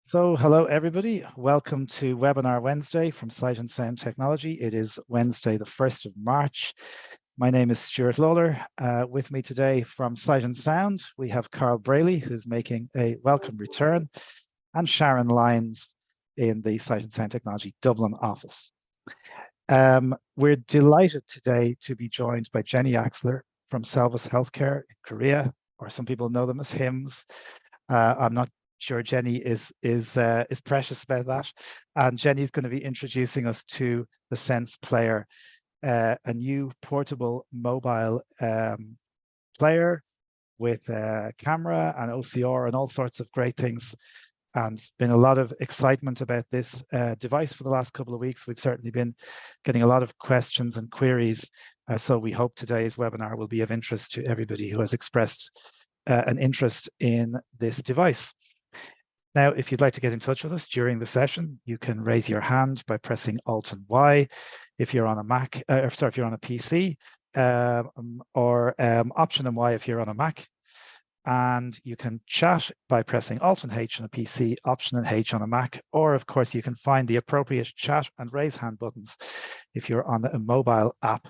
Hello everybody. Welcome to Webinar Wednesday from Sight and Sound Technology. It is Wednesday, the 1st of March. My name is Stuart Lawler. With me today from Sight and Sound, we have Carl Braley, who's making a welcome return, and Sharon Lyons in the Sight and Sound Technology Dublin office. We're delighted today to be joined by Jenny Axler from SELVAS Healthcare in Korea, or some people know them as HIMS. I'm not sure Jenny is precious about that. And Jenny's going to be introducing us to the SensePlayer, a new portable mobile player with a camera and OCR and all sorts of great things. And there's been a lot of excitement about this device for the last couple of weeks. We've certainly been getting a lot of questions and queries. So we hope today's webinar will be of interest to everybody who has expressed an interest in this device. Now, if you'd like to get in touch with us during the session, you can raise your hand by pressing Alt and Y if you're on a Mac, if you're on a PC, or Option and Y if you're on a Mac. And you can chat by pressing Alt and H on a PC, Option and H on a Mac, or of course you can find the appropriate chat and raise hand buttons if you're on a mobile app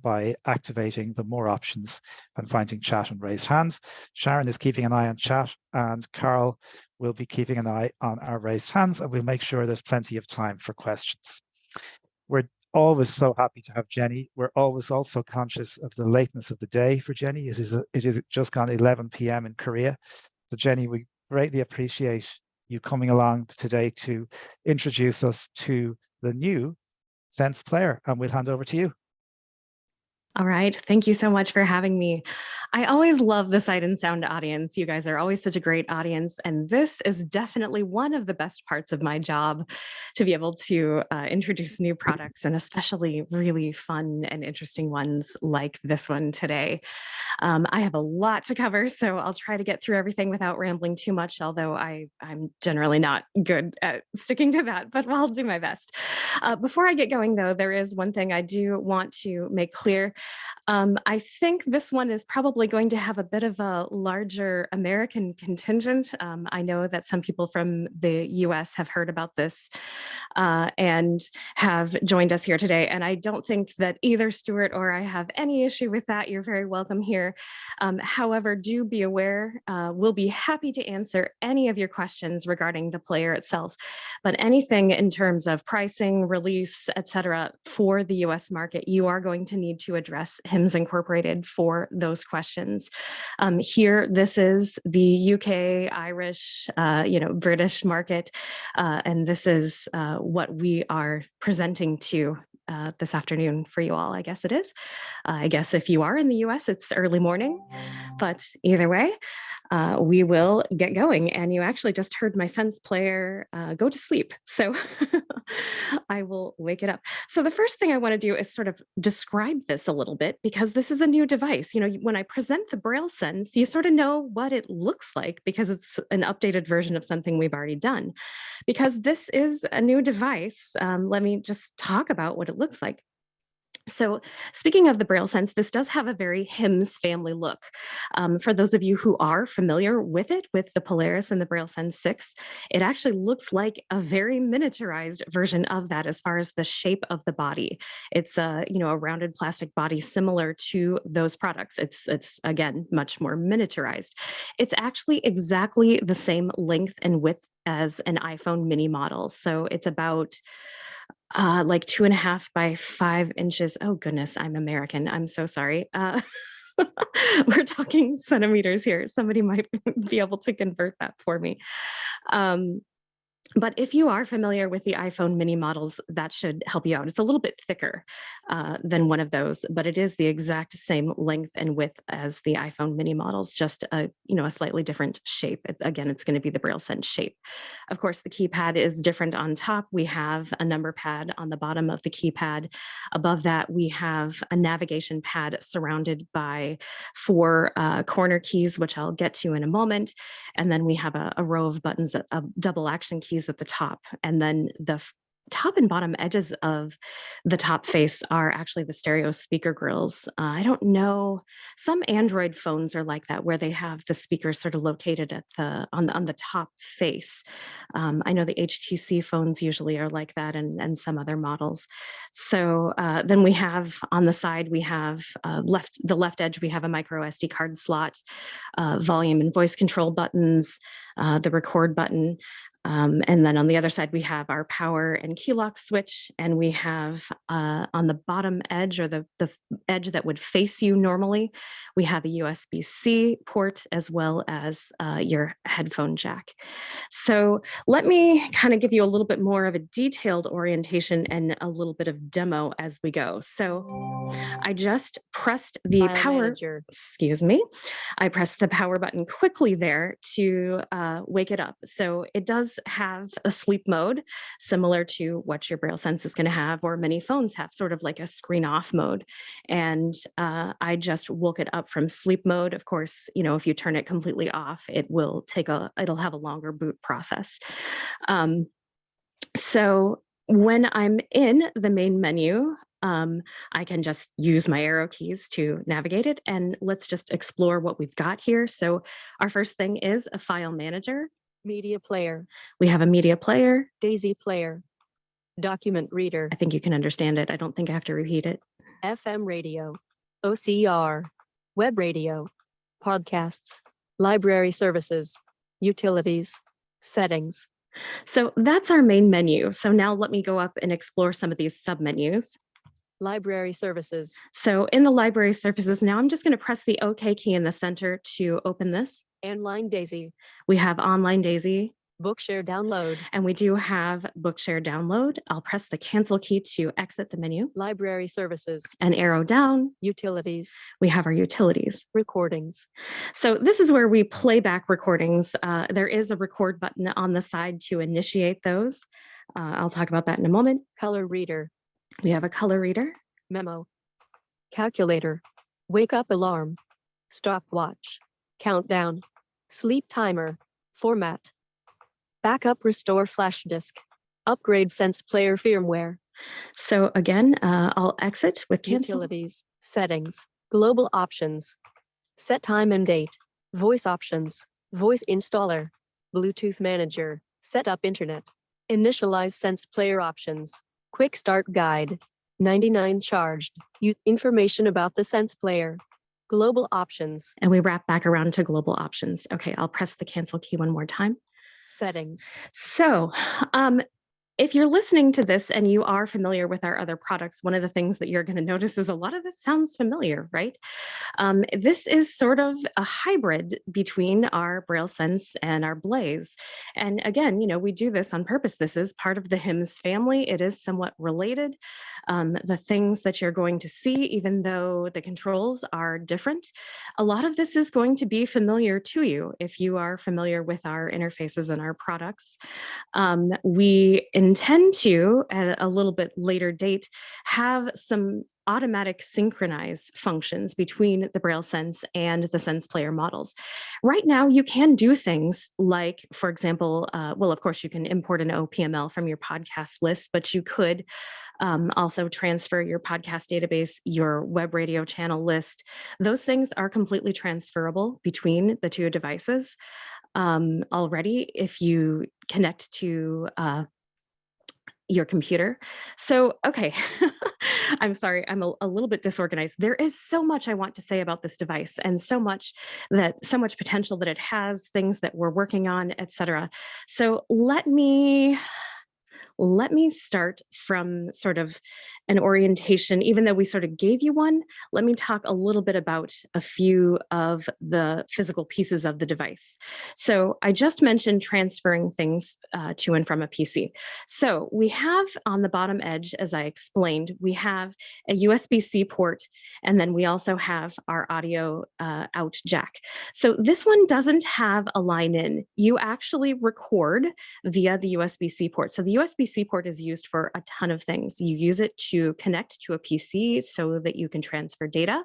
by activating the more options and finding chat and raise hands. Sharon is keeping an eye on chat, and Carl will be keeping an eye on our raised hands, and we'll make sure there's plenty of time for questions. We're always so happy to have Jenny. We're always also conscious of the lateness of the day for Jenny. It is just gone 11 p.m. in Korea. So Jenny, we greatly appreciate you coming along today to introduce us to the new SensePlayer, and we'll hand over to you. All right. Thank you so much for having me. I always love the Sight and Sound audience. You guys are always such a great audience. And this is definitely one of the best parts of my job, to be able to introduce new products, and especially really fun and interesting ones like this one today. I have a lot to cover, so I'll try to get through everything without rambling too much, although I'm generally not good at sticking to that, but I'll do my best. Before I get going, though, there is one thing I do want to make clear. I think this one is probably going to have a bit of a larger American contingent. I know that some people from the US have heard about this and have joined us here today. And I don't think that either Stuart or I have any issue with that. You're very welcome here. However, do be aware, we'll be happy to answer any of your questions regarding the player itself, but anything in terms of pricing, release, etc., for the US market, you are going to need to address HIMS Incorporated for those questions. Here, this is the UK, Irish, British market, and this is what we are presenting to this afternoon for you all. I guess it is. I guess if you are in the US, it's early morning, but either way, we will get going. And you actually just heard my SensePlayer go to sleep. So I will wake it up. So the first thing I want to do is sort of describe this a little bit, because this is a new device. You know, when I present the Braille Sense, you sort of know what it looks like because it's an updated version of something we've already done. Because this is a new device, let me just talk about what it looks like. So speaking of the Braille Sense, this does have a very HIMS family look. For those of you who are familiar with it, with the Polaris and the Braille Sense 6, it actually looks like a very miniaturized version of that as far as the shape of the body. It's a rounded plastic body similar to those products. It's again, much more miniaturized. It's actually exactly the same length and width as an iPhone mini model. So it's about like 2.5 by 5 inches. Oh goodness, I'm American. I'm so sorry. We're talking centimeters here. Somebody might be able to convert that for me. But if you are familiar with the iPhone mini models, that should help you out. It's a little bit thicker than one of those, but it is the exact same length and width as the iPhone mini models, just a slightly different shape. Again, it's going to be the Braille Sense shape. Of course, the keypad is different on top. We have a number pad on the bottom of the keypad. Above that, we have a navigation pad surrounded by 4 corner keys, which I'll get to in a moment. And then we have a row of buttons, double action keys at the top, and then the top and bottom edges of the top face are actually the stereo speaker grills. I don't know, some Android phones are like that, where they have the speakers sort of located at on the top face. I know the HTC phones usually are like that, and some other models. So then we have on the side, we have the left edge, we have a micro SD card slot, volume and voice control buttons, the record button. And then on the other side, we have our power and key lock switch, and we have on the bottom edge, or the edge that would face you normally, we have a USB-C port as well as your headphone jack. So let me kind of give you a little bit more of a detailed orientation and a little bit of demo as we go. So I just pressed the File power, manager. excuse me, I pressed the power button quickly there to wake it up. So it does have a sleep mode, similar to what your Braille Sense is going to have, or many phones have, sort of like a screen off mode. And I just woke it up from sleep mode. Of course, you know, if you turn it completely off, it'll have a longer boot process. So when I'm in the main menu, I can just use my arrow keys to navigate it, and let's just explore what we've got here. So our first thing is a file manager. Media player. We have a media player. Daisy player. Document reader. I think you can understand it. I don't think I have to repeat it. FM radio. OCR. Web radio. Podcasts. Library services. Utilities. Settings. So that's our main menu. So now let me go up and explore some of these submenus. Library services. So in the library services, now I'm just going to press the OK key in the center to open this. Online Daisy. We have Online Daisy. Bookshare download. And we do have Bookshare download. I'll press the cancel key to exit the menu. Library services. And arrow down. Utilities. We have our utilities. Recordings. So this is where we play back recordings. There is a record button on the side to initiate those. I'll talk about that in a moment. Color reader. We have a color reader. Memo. Calculator. Wake up alarm. Stopwatch. Countdown. Sleep timer. Format. Backup restore flash disk. Upgrade SensePlayer firmware. So again, I'll exit with cancel. Utilities. Settings. Global options. Set time and date. Voice options. Voice installer. Bluetooth manager. Set up internet. Initialize SensePlayer options. Quick start guide. 99 charged. Information about the SensePlayer. Global options. And we wrap back around to global options. Okay, I'll press the cancel key one more time. Settings. So if you're listening to this and you are familiar with our other products, one of the things that you're going to notice is a lot of this sounds familiar, right? This is sort of a hybrid between our Braille Sense and our Blaze. And again, you know, we do this on purpose. This is part of the HIMS family. It is somewhat related. The things that you're going to see, even though the controls are different, a lot of this is going to be familiar to you if you are familiar with our interfaces and our products. We intend to, at a little bit later date, have some automatic synchronize functions between the Braille Sense and the SensePlayer models. Right now, you can do things like, for example, well, of course, you can import an OPML from your podcast list, but you could also transfer your podcast database, your web radio channel list. Those things are completely transferable between the two devices already if you connect to your computer. So, okay, I'm sorry, I'm a little bit disorganized. There is so much I want to say about this device, and so much potential that it has, things that we're working on, etc. So let me start from sort of an orientation. Even though we sort of gave you one, let me talk a little bit about a few of the physical pieces of the device. So I just mentioned transferring things to and from a PC. So we have on the bottom edge, as I explained, we have a USB-C port, and then we also have our audio out jack. So this one doesn't have a line in. You actually record via the USB-C port. So the USB-C port is used for a ton of things. You use it to connect to a PC so that you can transfer data.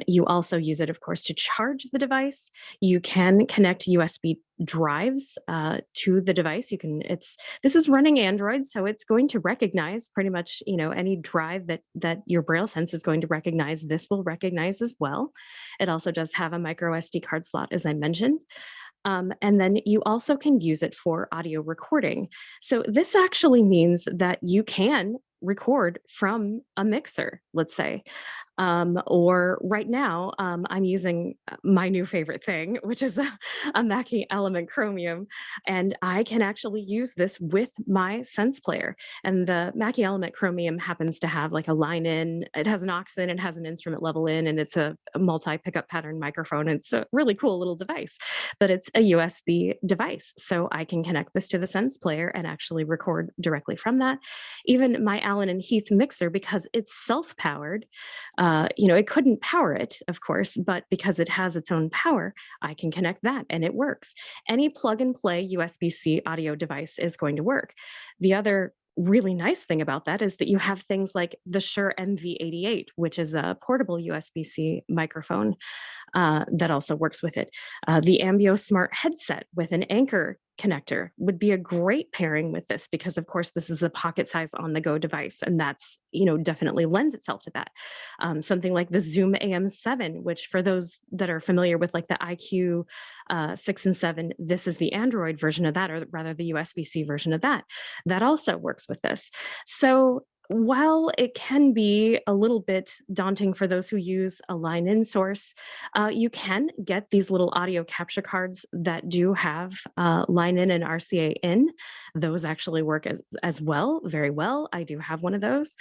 You also use it, of course, to charge the device. You can connect USB drives to the device. This is running Android, so it's going to recognize pretty much, any drive that your Braille Sense is going to recognize. This will recognize as well. It also does have a micro SD card slot, as I mentioned. And then you also can use it for audio recording. So this actually means that you can record from a mixer, let's say. Or right now, I'm using my new favorite thing, which is a Mackie Element Chromium, and I can actually use this with my SensePlayer. And the Mackie Element Chromium happens to have like a line in, it has an aux in, it has an instrument level in, and it's a multi-pickup pattern microphone. It's a really cool little device, but it's a USB device. So I can connect this to the SensePlayer and actually record directly from that. Even my Allen and Heath mixer, because it's self-powered, it couldn't power it, of course, but because it has its own power, I can connect that and it works. Any plug and play USB-C audio device is going to work. The other really nice thing about that is that you have things like the Shure MV88, which is a portable USB-C microphone that also works with it. The Ambio Smart headset with an Anchor connector would be a great pairing with this, because of course this is a pocket size on the go device, and that's definitely lends itself to that. Something like the Zoom AM7, which for those that are familiar with like the IQ 6 and 7, this is the Android version of that, or rather the USB-C version of that also works with this. So while it can be a little bit daunting for those who use a line-in source, you can get these little audio capture cards that do have line-in and RCA in. Those actually work as well, very well. I do have one of those.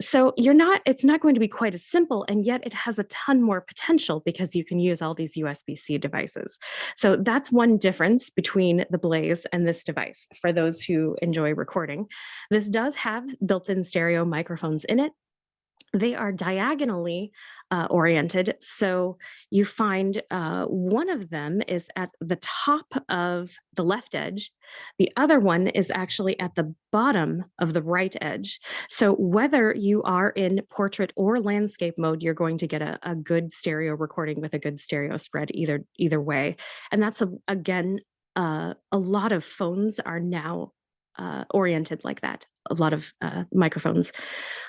So it's not going to be quite as simple, and yet it has a ton more potential because you can use all these USB-C devices. So that's one difference between the Blaze and this device for those who enjoy recording. This does have built-in stereo microphones in it. They are diagonally oriented. So you find one of them is at the top of the left edge. The other one is actually at the bottom of the right edge. So whether you are in portrait or landscape mode, you're going to get a good stereo recording with a good stereo spread either way. And that's, again, a lot of phones are now oriented like that. A lot of microphones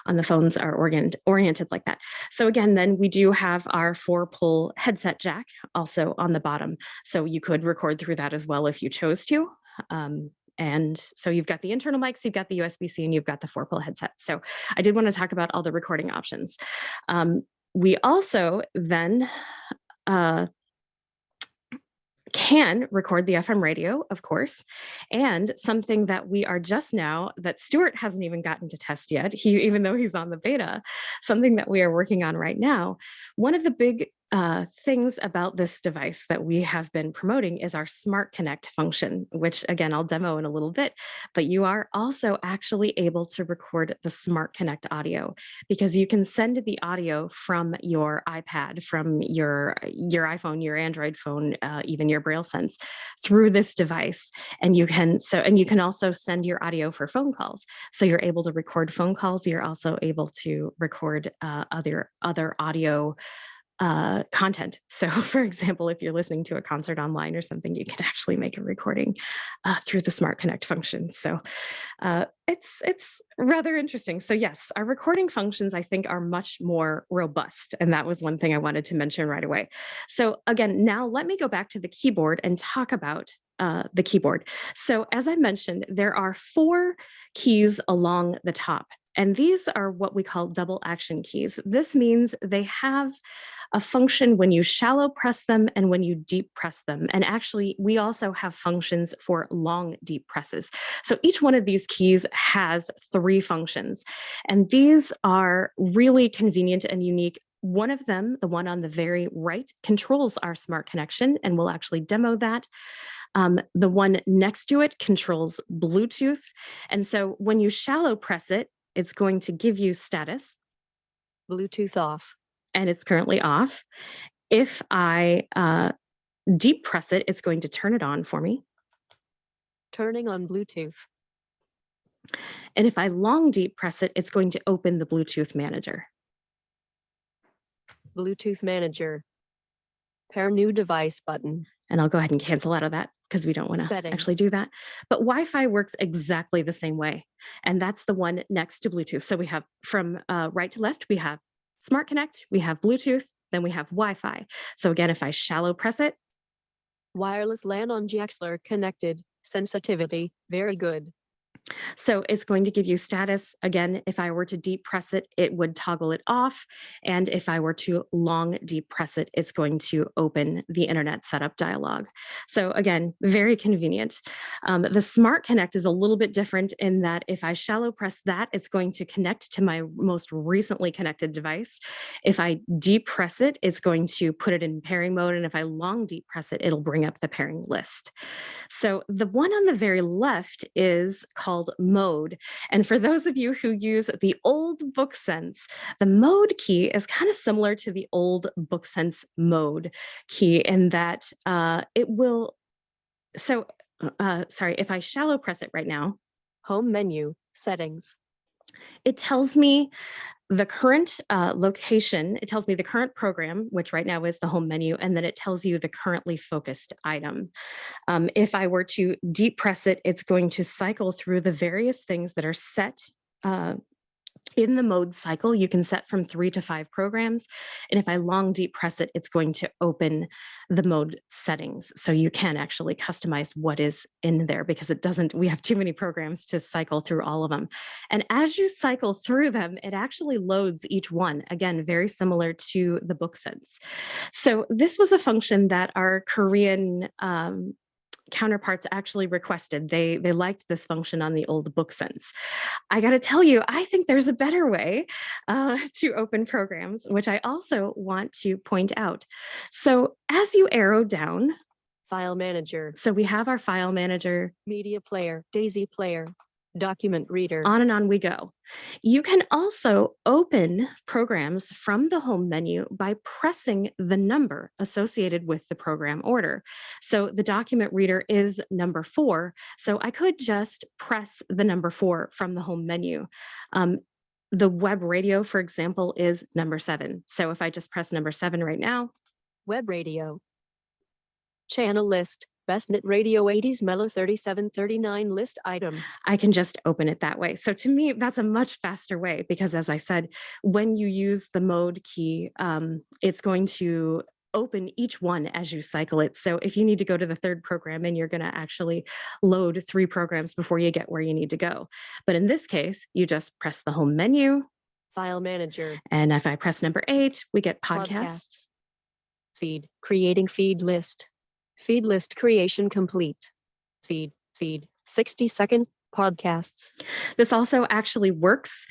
on the phones are oriented like that. So again, then we do have our 4-pull headset jack also on the bottom. So you could record through that as well if you chose to. And so you've got the internal mics, you've got the USB-C, and you've got the 4-pull headset. So I did want to talk about all the recording options. We also then can record the FM radio, of course, and something that we are just now, that Stuart hasn't even gotten to test yet, even though he's on the beta, something that we are working on right now. One of the big things about this device that we have been promoting is our Smart Connect function, which again, I'll demo in a little bit, but you are also actually able to record the Smart Connect audio, because you can send the audio from your iPad, from your iPhone, your Android phone, even your Braille Sense through this device. And you can also send your audio for phone calls. So you're able to record phone calls. You're also able to record other audio content. So for example, if you're listening to a concert online or something, you can actually make a recording through the Smart Connect function. So it's rather interesting. So yes, our recording functions, I think, are much more robust. And that was one thing I wanted to mention right away. So again, now let me go back to the keyboard and talk about the keyboard. So as I mentioned, there are 4 keys along the top. And these are what we call double action keys. This means they have a function when you shallow press them and when you deep press them. And actually, we also have functions for long deep presses. So each one of these keys has 3 functions. And these are really convenient and unique. One of them, the one on the very right, controls our smart connection, and we'll actually demo that. The one next to it controls Bluetooth. And so when you shallow press it, it's going to give you status. Bluetooth off. And it's currently off. If I deep press it, it's going to turn it on for me. Turning on Bluetooth. And if I long deep press it, it's going to open the Bluetooth manager. Bluetooth Manager. Pair new device button. And I'll go ahead and cancel out of that because we don't want to actually do that. But Wi-Fi works exactly the same way. And that's the one next to Bluetooth. So we have from right to left, we have Smart Connect, we have Bluetooth, then we have Wi-Fi. So again, if I shallow press it. Wireless LAN on GXLR connected. Sensitivity, very good. So it's going to give you status. Again, if I were to deep press it, it would toggle it off. And if I were to long deep press it, it's going to open the internet setup dialog. So again, very convenient. The Smart Connect is a little bit different in that if I shallow press that, it's going to connect to my most recently connected device. If I deep press it, it's going to put it in pairing mode. And if I long deep press it, it'll bring up the pairing list. So the one on the very left is called mode. And for those of you who use the old BookSense, the mode key is kind of similar to the old BookSense mode key in that it will, sorry, if I shallow press it right now. Home menu, settings. It tells me the current location, it tells me the current program, which right now is the home menu, and then it tells you the currently focused item. If I were to deep press it, it's going to cycle through the various things that are set in the mode cycle. You can set from 3 to 5 programs. And if I long deep press it, it's going to open the mode settings. So you can actually customize what is in there because it doesn't, we have too many programs to cycle through all of them. And as you cycle through them, it actually loads each one. Again, very similar to the BookSense. So this was a function that our Korean counterparts actually requested. They liked this function on the old BookSense. I got to tell you, I think there's a better way to open programs, which I also want to point out. So as you arrow down, File Manager. So we have our File Manager, Media Player, Daisy Player, Document Reader. On and on we go. You can also open programs from the home menu by pressing the number associated with the program order. So the document reader is number 4. So I could just press the number 4 from the home menu. The web radio, for example, is number 7. So if I just press number 7 right now. Web radio. Channel list. BestNet Radio 80s Mellow 3739 list item. I can just open it that way. So to me, that's a much faster way because as I said, when you use the mode key, it's going to open each one as you cycle it. So if you need to go to the 3rd program and you're going to actually load 3 programs before you get where you need to go. But in this case, you just press the home menu. File Manager. And if I press number 8, we get podcasts. Feed. Creating feed list. Feed list creation complete. Feed. 60-second podcasts. This also actually works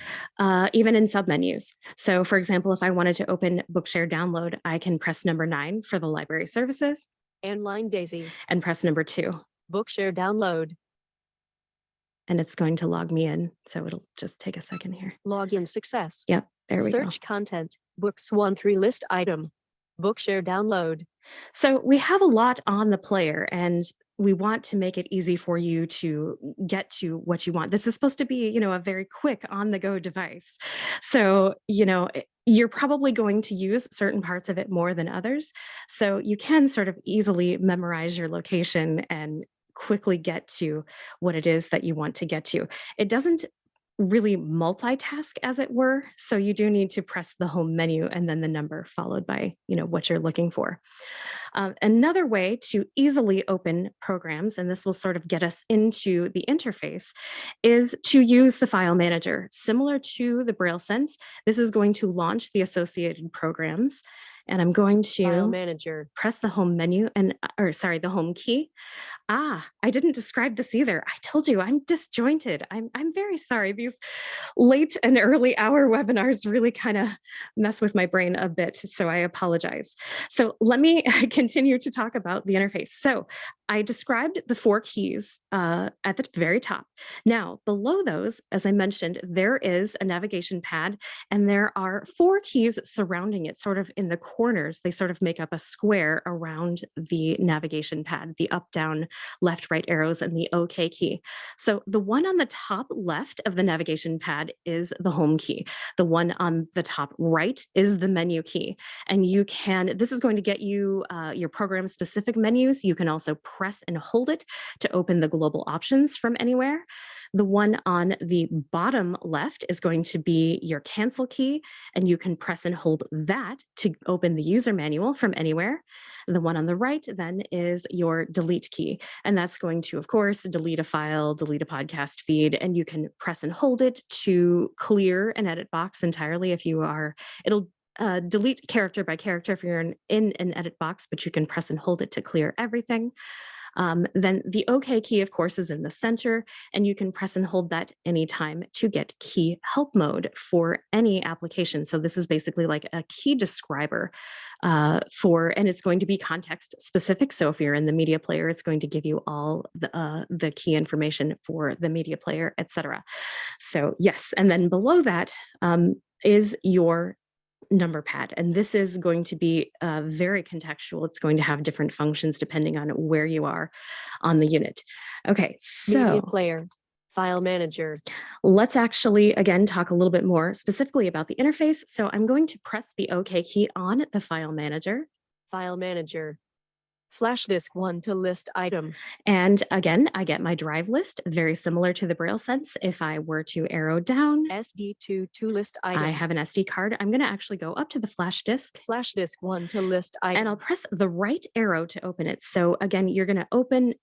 even in submenus. So for example, if I wanted to open Bookshare Download, I can press number 9 for the library services. And line Daisy. And press number 2. Bookshare Download. And it's going to log me in. So it'll just take a second here. Login success. Yep, there we go. Search content. Books 1-3 list item. Bookshare Download. So we have a lot on the player and we want to make it easy for you to get to what you want. This is supposed to be, a very quick on the go device. So, you're probably going to use certain parts of it more than others. So you can sort of easily memorize your location and quickly get to what it is that you want to get to. It doesn't really multitask, as it were. So you do need to press the home menu and then the number followed by, what you're looking for. Another way to easily open programs, and this will sort of get us into the interface, is to use the file manager. Similar to the Braille Sense, this is going to launch the associated programs. And I'm going to File Manager. Press the home menu the home key. I didn't describe this either. I told you I'm disjointed. I'm very sorry. These late and early hour webinars really kind of mess with my brain a bit. So I apologize. So let me continue to talk about the interface. So I described the 4 keys at the very top. Now, below those, as I mentioned, there is a navigation pad, and there are 4 keys surrounding it, sort of in the corners. They sort of make up a square around the navigation pad, the up, down, left, right arrows, and the OK key. So the one on the top left of the navigation pad is the home key. The one on the top right is the menu key. And this is going to get you your program specific menus. You can also press and hold it to open the global options from anywhere. The one on the bottom left is going to be your cancel key, and you can press and hold that to open the user manual from anywhere. The one on the right then is your delete key, and that's going to, of course, delete a file, delete a podcast feed, and you can press and hold it to clear an edit box entirely if you are, it'll delete character by character if you're in an edit box, but you can press and hold it to clear everything. Then the OK key, of course, is in the center, and you can press and hold that anytime to get key help mode for any application. So this is basically like a key describer and it's going to be context specific. So if you're in the media player, it's going to give you all the key information for the media player, etc. So yes, and then below that is your number pad. And this is going to be very contextual. It's going to have different functions depending on where you are on the unit. Okay, so Media player, file manager. Let's actually, again, talk a little bit more specifically about the interface. So I'm going to press the OK key on the file manager. File manager. Flash disk 1 to list item. And again, I get my drive list, very similar to the Braille Sense. If I were to arrow down, SD2 to list item. I have an SD card. I'm going to actually go up to the flash disk. Flash disk 1 to list item. And I'll press the right arrow to open it. So again, you're going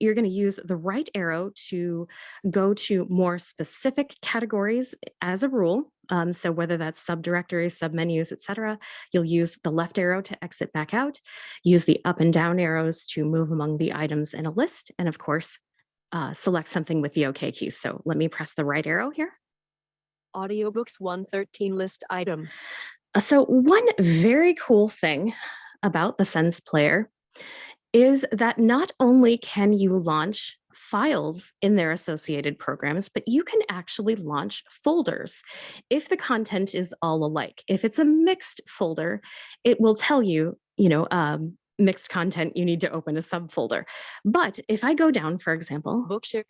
to use the right arrow to go to more specific categories as a rule. So whether that's subdirectories, submenus, etc., you'll use the left arrow to exit back out, use the up and down arrows to move among the items in a list, and of course, select something with the OK key. So let me press the right arrow here. Audiobooks 113 list item. So one very cool thing about the SensePlayer is that not only can you launch files in their associated programs, but you can actually launch folders if the content is all alike. If it's a mixed folder, it will tell you, mixed content, you need to open a subfolder. But if I go down, for example, Bookshare.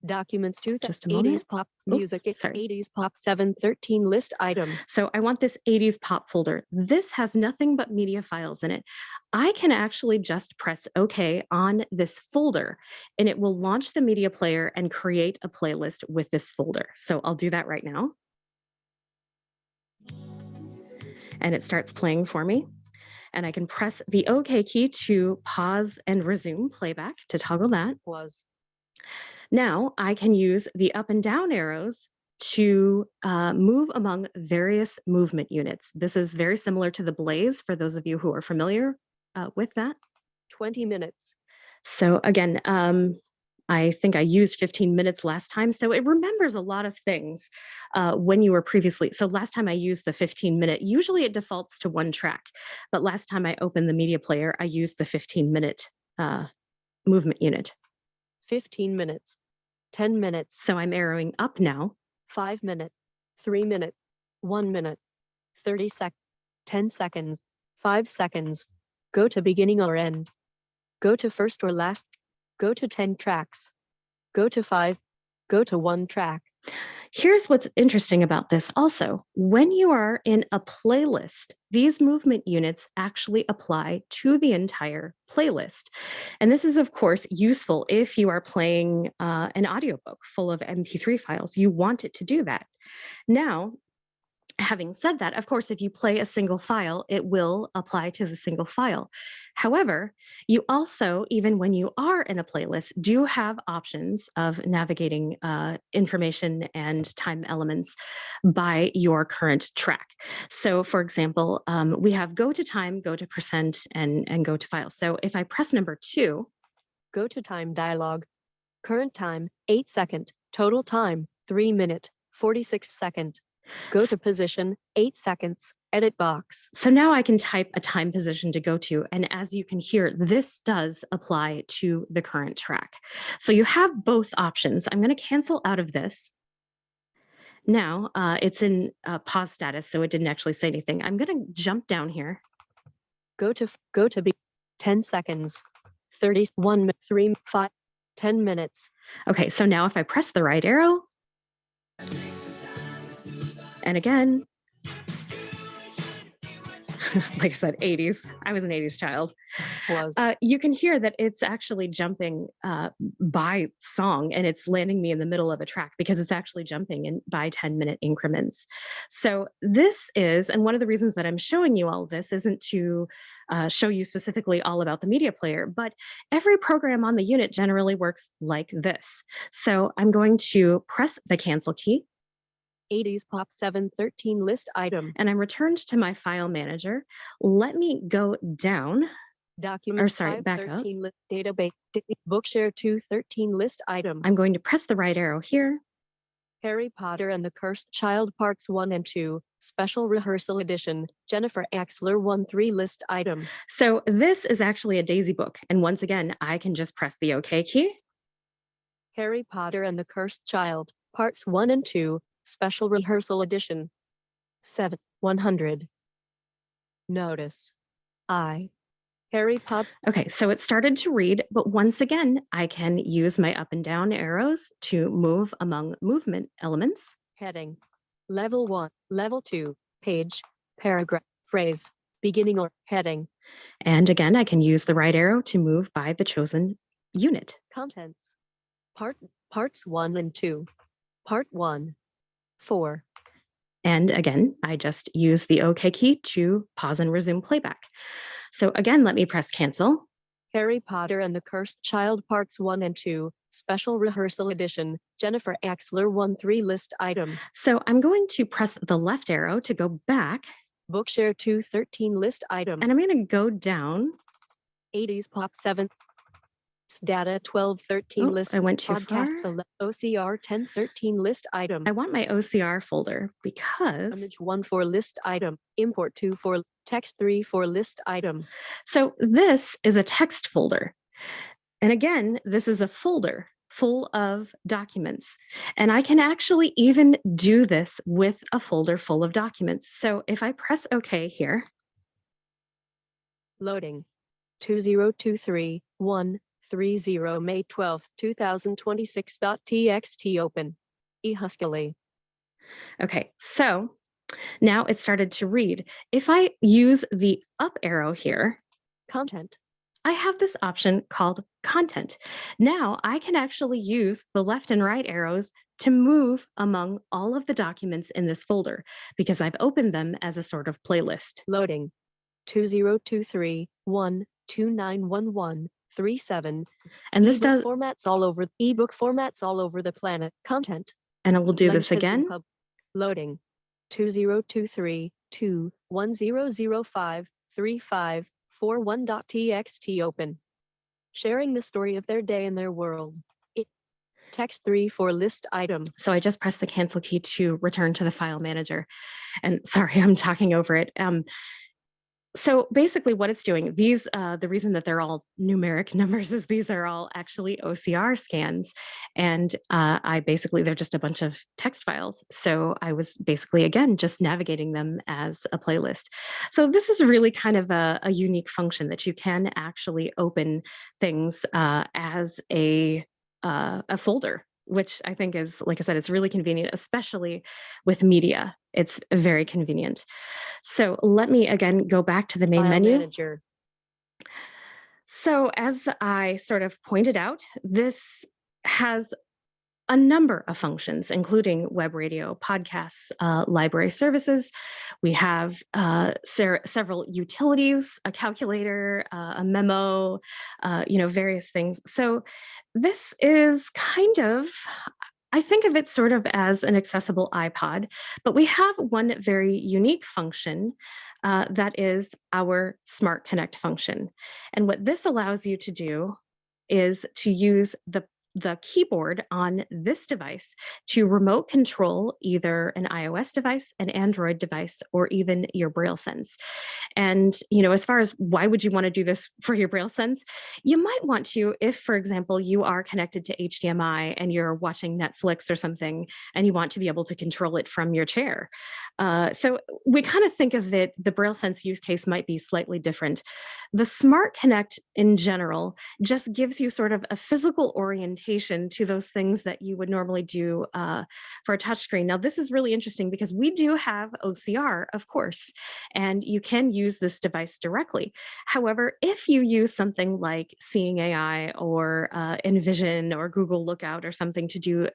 Documents 2, just a moment. 80s pop music, 80s pop 713 list item. So I want this 80s pop folder. This has nothing but media files in it. I can actually just press OK on this folder, and it will launch the media player and create a playlist with this folder. So I'll do that right now. And it starts playing for me. And I can press the OK key to pause and resume playback to toggle that. Now I can use the up and down arrows to move among various movement units. This is very similar to the Blaze for those of you who are familiar with that. 20 minutes. So again, I think I used 15 minutes last time. So it remembers a lot of things when you were previously. So last time I used the 15-minute, usually it defaults to 1 track. But last time I opened the media player, I used the 15-minute movement unit. 15 minutes, 10 minutes. So I'm arrowing up now. 5 minutes, 3 minutes, 1 minute, 30 seconds, 10 seconds, 5 seconds. Go to beginning or end. Go to first or last. Go to 10 tracks. Go to 5. Go to 1 track. Here's what's interesting about this also. When you are in a playlist, these movement units actually apply to the entire playlist. And this is, of course, useful if you are playing an audiobook full of MP3 files. You want it to do that. Now, having said that, of course, if you play a single file, it will apply to the single file. However, you also, even when you are in a playlist, do have options of navigating information and time elements by your current track. So for example, we have go to time, go to percent, and go to file. So if I press number 2, go to time dialog. Current time, 8 second. Total time, 3 minute, 46 second. Go to position, 8 seconds, edit box. So now I can type a time position to go to. And as you can hear, this does apply to the current track. So you have both options. I'm going to cancel out of this. Now it's in pause status, so it didn't actually say anything. I'm going to jump down here. Go to be 10 seconds, 31, 3, 5, 10 minutes. Okay, so now if I press the right arrow, and again, like I said, 80s. I was an 80s child. You can hear that it's actually jumping by song, and it's landing me in the middle of a track because it's actually jumping in by 10-minute increments. So this is, and one of the reasons that I'm showing you all of this isn't to show you specifically all about the media player, but every program on the unit generally works like this. So I'm going to press the cancel key. 80s pop 713 list item. And I'm returned to my file manager. Let me go down. Document, or sorry, back up. List, database, Bookshare 213 list item. I'm going to press the right arrow here. Harry Potter and the Cursed Child Parts 1 and 2, Special Rehearsal Edition, Jennifer Axler 13 list item. So this is actually a Daisy book. And once again, I can just press the OK key. Harry Potter and the Cursed Child, Parts 1 and 2, Special Rehearsal Edition. 100. Notice. Harry Potter. Okay, so it started to read, but once again, I can use my up and down arrows to move among movement elements. Heading. Level 1, Level 2, page, paragraph, phrase, beginning or heading. And again, I can use the right arrow to move by the chosen unit. Contents. Parts 1 and 2. Part 1. 4. And again, I just use the OK key to pause and resume playback. So again, let me press cancel. Harry Potter and the Cursed Child Parts 1 and 2, Special Rehearsal Edition, Jennifer Axler 13 list item. So I'm going to press the left arrow to go back. Bookshare 213 list item. And I'm going to go down. 80s pop 7. Data 1213 list. I went too far. OCR 1013 list item. I want my OCR folder because image 1 for list item, import 2 for text 3 for list item. So this is a text folder. And again, this is a folder full of documents. And I can actually even do this with a folder full of documents. So if I press OK here. Loading. 20231. 30 May 12, 2026.txt open. eHuskily. Okay, so now it started to read. If I use the up arrow here, content, I have this option called content. Now I can actually use the left and right arrows to move among all of the documents in this folder because I've opened them as a sort of playlist. Loading. 2023-12911. 37. And this does formats all over ebook formats all over the planet. Content. And I will do this again. Loading. 2023-210053541.txt open. Sharing the story of their day and their world. Text 3 for list item. So I just pressed the cancel key to return to the file manager. And sorry, I'm talking over it. So basically what it's doing, these, the reason that they're all numeric numbers is these are all actually OCR scans. And they're just a bunch of text files. So I was basically, again, just navigating them as a playlist. So this is really kind of a unique function that you can actually open things as a folder, which I think is, like I said, it's really convenient, especially with media. It's very convenient. So let me again go back to the main menu. Manager. So as I sort of pointed out, this has a number of functions, including web radio, podcasts, library services. We have several utilities, a calculator, a memo, various things. So this is kind of, I think of it sort of as an accessible iPod, but we have one very unique function that is our Smart Connect function. And what this allows you to do is to use the the keyboard on this device to remote control either an iOS device, an Android device, or even your Braille Sense. And, as far as why would you want to do this for your Braille Sense, you might want to, if, for example, you are connected to HDMI and you're watching Netflix or something, and you want to be able to control it from your chair. So we kind of think of it, the Braille Sense use case might be slightly different. The Smart Connect in general just gives you sort of a physical orientation to those things that you would normally do for a touchscreen. Now, this is really interesting because we do have OCR, of course, and you can use this device directly. However, if you use something like Seeing AI or Envision or Google Lookout or something to do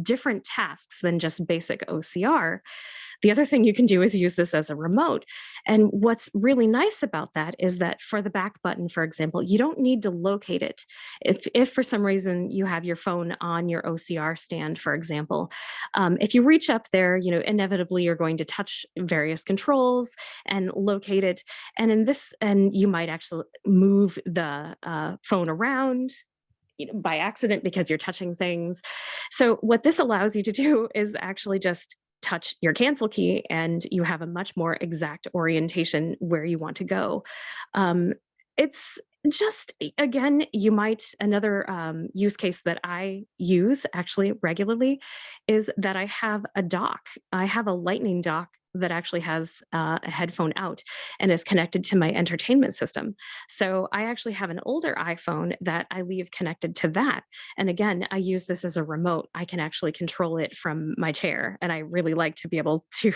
different tasks than just basic OCR, the other thing you can do is use this as a remote. And what's really nice about that is that for the back button, for example, you don't need to locate it. If for some reason you have your phone on your OCR stand, for example, if you reach up there, inevitably you're going to touch various controls and locate it. And you might actually move the phone around by accident because you're touching things. So what this allows you to do is actually just touch your cancel key and you have a much more exact orientation where you want to go. It's just, again, another use case that I use actually regularly is that I have a dock. I have a lightning dock that actually has a headphone out and is connected to my entertainment system. So I actually have an older iPhone that I leave connected to that. And again, I use this as a remote. I can actually control it from my chair, and I really like to be able to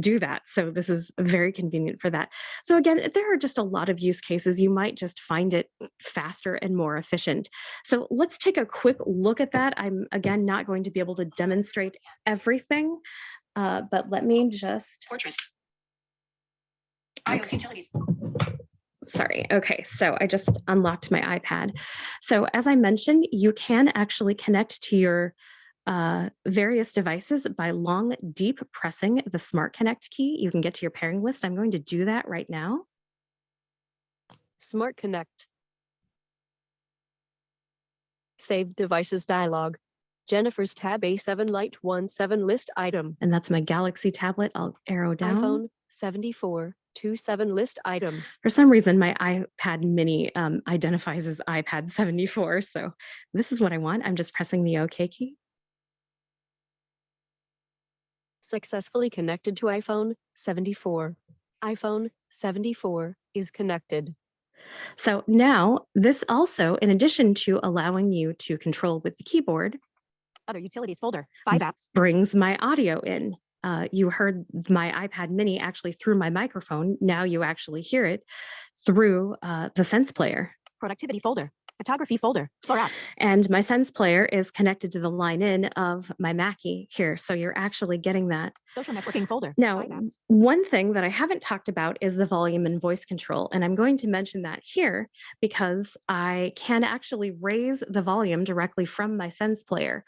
do that. So this is very convenient for that. So again, there are just a lot of use cases. You might just find it faster and more efficient. So let's take a quick look at that. I'm, again, not going to be able to demonstrate everything, but let me just... Portrait. iOS utilities. Sorry. Okay, so I just unlocked my iPad. So as I mentioned, you can actually connect to your various devices by long, deep pressing the Smart Connect key. You can get to your pairing list. I'm going to do that right now. Smart Connect. Saved devices dialog. Jennifer's tab A7 Lite 17 list item. And that's my Galaxy tablet. I'll arrow down. iPhone 74 27 list item. For some reason, my iPad mini identifies as iPad 74. So this is what I want. I'm just pressing the OK key. Successfully connected to iPhone 74. iPhone 74 is connected. So now this also, in addition to allowing you to control with the keyboard, other utilities folder, 5 apps, brings my audio in. You heard my iPad mini actually through my microphone. Now you actually hear it through the SensePlayer. productivity folder, photography folder, 4 apps. And my SensePlayer is connected to the line in of my Mackie here. So you're actually getting that. Social networking folder. Now, 5 apps. one thing that I haven't talked about is the volume and voice control. And I'm going to mention that here because I can actually raise the volume directly from my SensePlayer.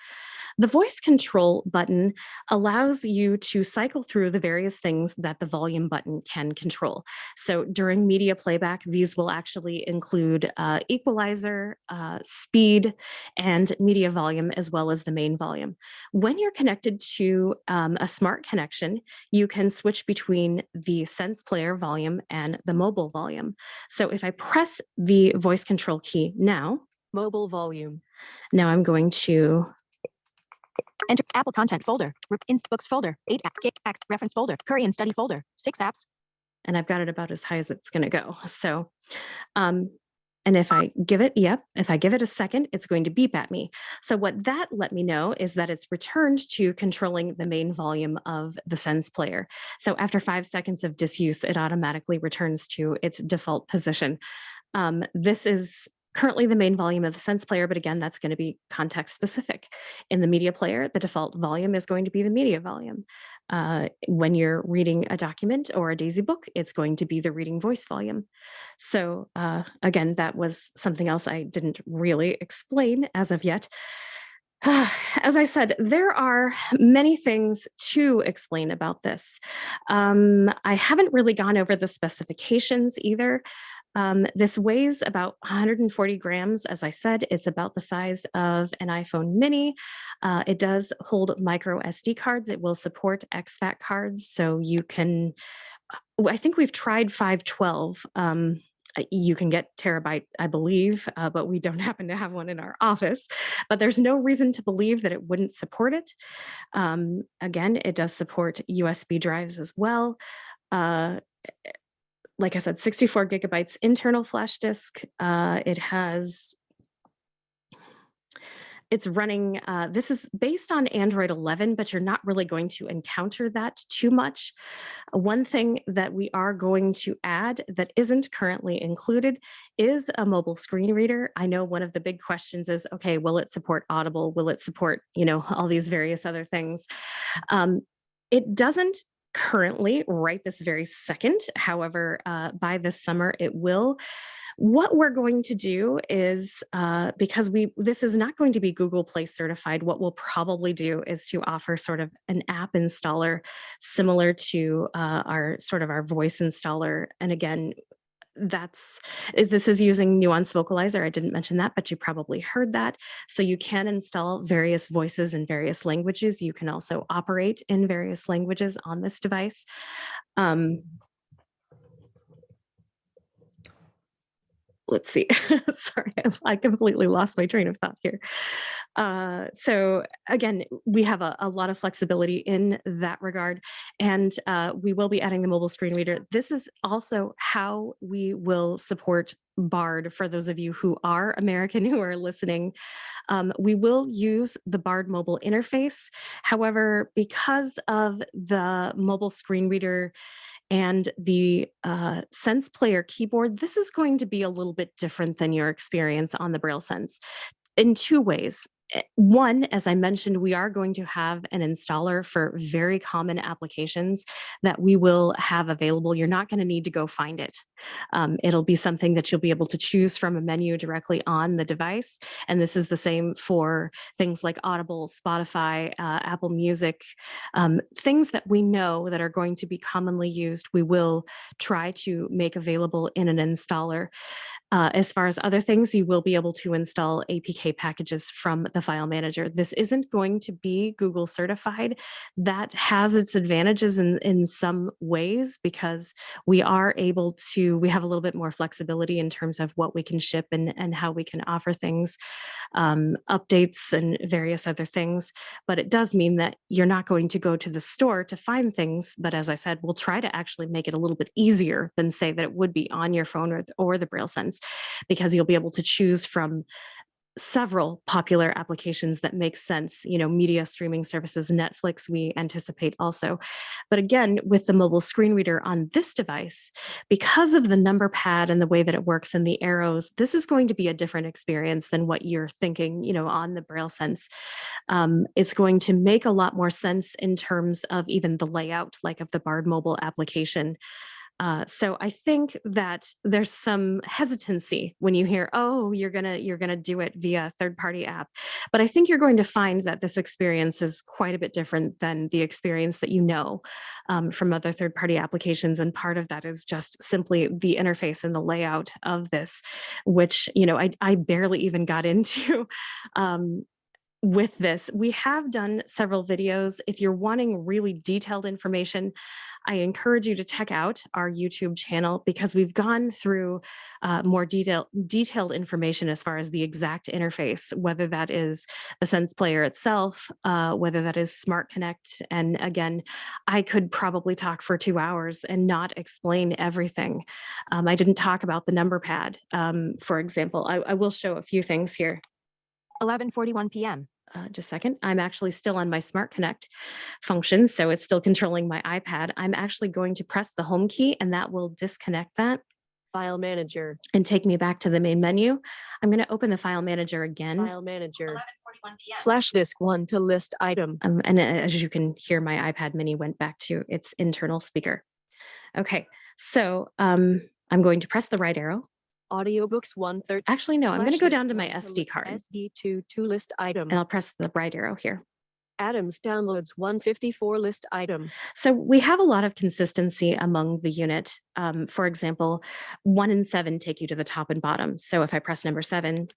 The voice control button allows you to cycle through the various things that the volume button can control. So during media playback, these will actually include equalizer, speed, and media volume, as well as the main volume. When you're connected to a smart connection, you can switch between the SensePlayer volume and the mobile volume. So if I press the voice control key now, Mobile volume. now I'm going to Enter Apple content folder, books folder, 8 apps, reference folder, Korean study folder, 6 apps. and I've got it about as high as it's going to go. So, and if I give it, if I give it a second, it's going to beep at me. So what that let me know is that it's returned to controlling the main volume of the SensePlayer. So after 5 seconds of disuse, it automatically returns to its default position. This is currently the main volume of the SensePlayer, but again, that's going to be context specific. In the media player, the default volume is going to be the media volume. When you're reading a document or a Daisy book, it's going to be the reading voice volume. So again, that was something else I didn't really explain as of yet. As I said, there are many things to explain about this. I haven't really gone over the specifications either. This weighs about 140 grams. As I said, it's about the size of an iPhone mini. It does hold micro SD cards. It will support exFAT cards. So you can, I think we've tried 512. You can get terabyte, I believe, but we don't happen to have one in our office. But there's no reason to believe that it wouldn't support it. Again, it does support USB drives as well. Like I said, 64 gigabytes internal flash disk. It's running, this is based on Android 11, but you're not really going to encounter that too much. One thing that we are going to add that isn't currently included is a mobile screen reader. I know one of the big questions is, okay, will it support Audible? Will it support, all these various other things? It doesn't currently right this very second. However, by this summer, it will. What we're going to do is, because this is not going to be Google Play certified, what we'll probably do is to offer sort of an app installer similar to our voice installer. And again, this is using Nuance Vocalizer. I didn't mention that, but you probably heard that. So you can install various voices in various languages. You can also operate in various languages on this device. Let's see. Sorry, I completely lost my train of thought here. So again, we have a lot of flexibility in that regard, and we will be adding the mobile screen reader. This is also how we will support Bard for those of you who are American who are listening. We will use the Bard mobile interface. However, because of the mobile screen reader and the SensePlayer keyboard, this is going to be a little bit different than your experience on the Braille Sense in two ways. One, as I mentioned, we are going to have an installer for very common applications that we will have available. You're not going to need to go find it. It'll be something that you'll be able to choose from a menu directly on the device. And this is the same for things like Audible, Spotify, Apple Music, things that we know that are going to be commonly used, we will try to make available in an installer. As far as other things, you will be able to install APK packages from the file manager. This isn't going to be Google certified. That has its advantages in some ways because we have a little bit more flexibility in terms of what we can ship and how we can offer things, updates and various other things. But it does mean that you're not going to go to the store to find things. But as I said, we'll try to actually make it a little bit easier than say that it would be on your phone or the Braille Sense, because you'll be able to choose from several popular applications that make sense, media streaming services, Netflix, we anticipate also. But again, with the mobile screen reader on this device, because of the number pad and the way that it works and the arrows, this is going to be a different experience than what you're thinking, on the Braille Sense. It's going to make a lot more sense in terms of even the layout, like of the Bard mobile application. So I think that there's some hesitancy when you hear, oh, you're gonna do it via third-party app. But I think you're going to find that this experience is quite a bit different than the experience that from other third-party applications. And part of that is just simply the interface and the layout of this, which I barely even got into. With this, we have done several videos. If you're wanting really detailed information, I encourage you to check out our YouTube channel because we've gone through more detailed information as far as the exact interface, whether that is the SensePlayer itself, whether that is Smart Connect. And again, I could probably talk for 2 hours and not explain everything. I didn't talk about the number pad, for example. I will show a few things here. 11:41 p.m. Just a second. I'm actually still on my Smart Connect function, so it's still controlling my iPad. I'm actually going to press the home key and that will disconnect that. File manager. And take me back to the main menu. I'm going to open the file manager again. File manager. 11:41 p.m. Flash disk 1 to list item. And as you can hear, my iPad mini went back to its internal speaker. Okay, so I'm going to press the right arrow. Audiobooks 1/3. Actually, no, I'm going to go down to my SD card. SD2 to list item. And I'll press the right arrow here. Adams downloads 154 list item. So we have a lot of consistency among the unit. For example, 1 and 7 take you to the top and bottom. So if I press number 7,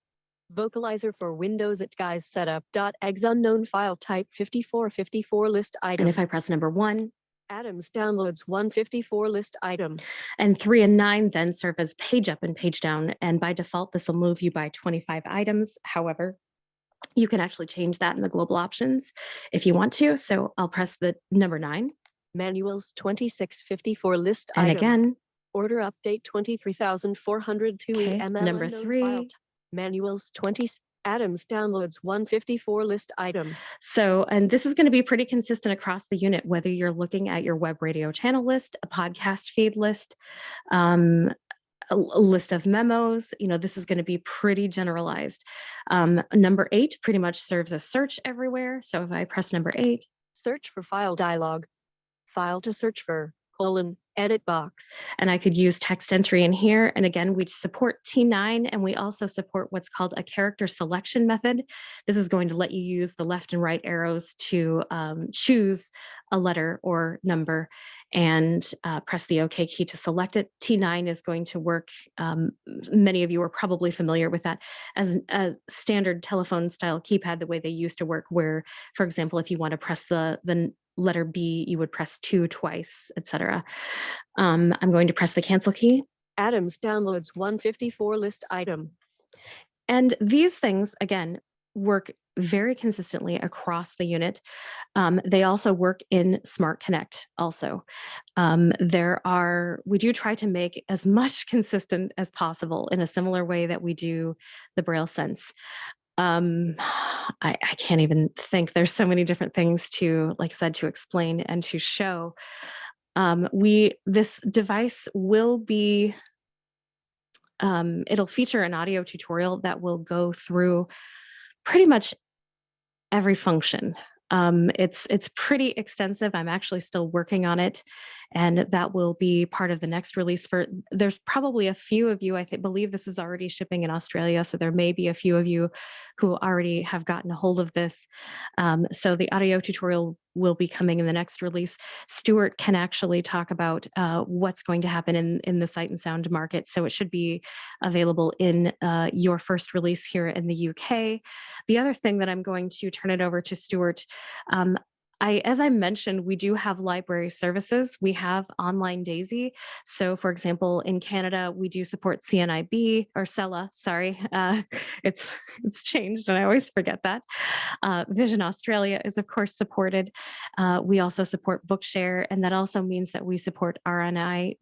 Vocalizer for Windows at guys setup.exe unknown file type 5454 list item. and if I press number 1, Adams downloads 154 list item. and 3 and 9 then serve as page up and page down. And by default, this will move you by 25 items. However, you can actually change that in the global options if you want to. So I'll press the number 9. Manuals 2654 list And item. again, Order update 23,402 okay, ML number unknown 3. file. Manuals 20. Adams downloads 154 list item. So, and this is going to be pretty consistent across the unit, whether you're looking at your web radio channel list, a podcast feed list, a list of memos. This is going to be pretty generalized. Number 8 pretty much serves as search everywhere. So if I press number 8, Search for file dialog. File to search for, edit box. and I could use text entry in here. And again, we support T9, and we also support what's called a character selection method. This is going to let you use the left and right arrows to choose a letter or number and press the OK key to select it. T9 is going to work. Many of you are probably familiar with that as a standard telephone style keypad, the way they used to work, where, for example, if you want to press the letter B, you would press 2 twice, etc. I'm going to press the cancel key. Adams downloads 154 list item. And these things, again, work very consistently across the unit. They also work in Smart Connect also. We do try to make as much consistent as possible in a similar way that we do the Braille Sense. I can't even think. There's so many different things to, like I said, to explain and to show. This device will be, it'll feature an audio tutorial that will go through pretty much every function. It's pretty extensive. I'm actually still working on it, and that will be part of the next release. There's probably a few of you, believe this is already shipping in Australia, so there may be a few of you who already have gotten a hold of this. So the audio tutorial will be coming in the next release. Stuart can actually talk about what's going to happen in the Sight and Sound market. So it should be available in your first release here in the UK. The other thing that I'm going to turn it over to Stuart. As I mentioned, we do have library services. We have Online Daisy. So for example, in Canada, we do support CNIB or CELA, sorry. It's changed and I always forget that. Vision Australia is of course supported. We also support Bookshare, and that also means that we support RNIB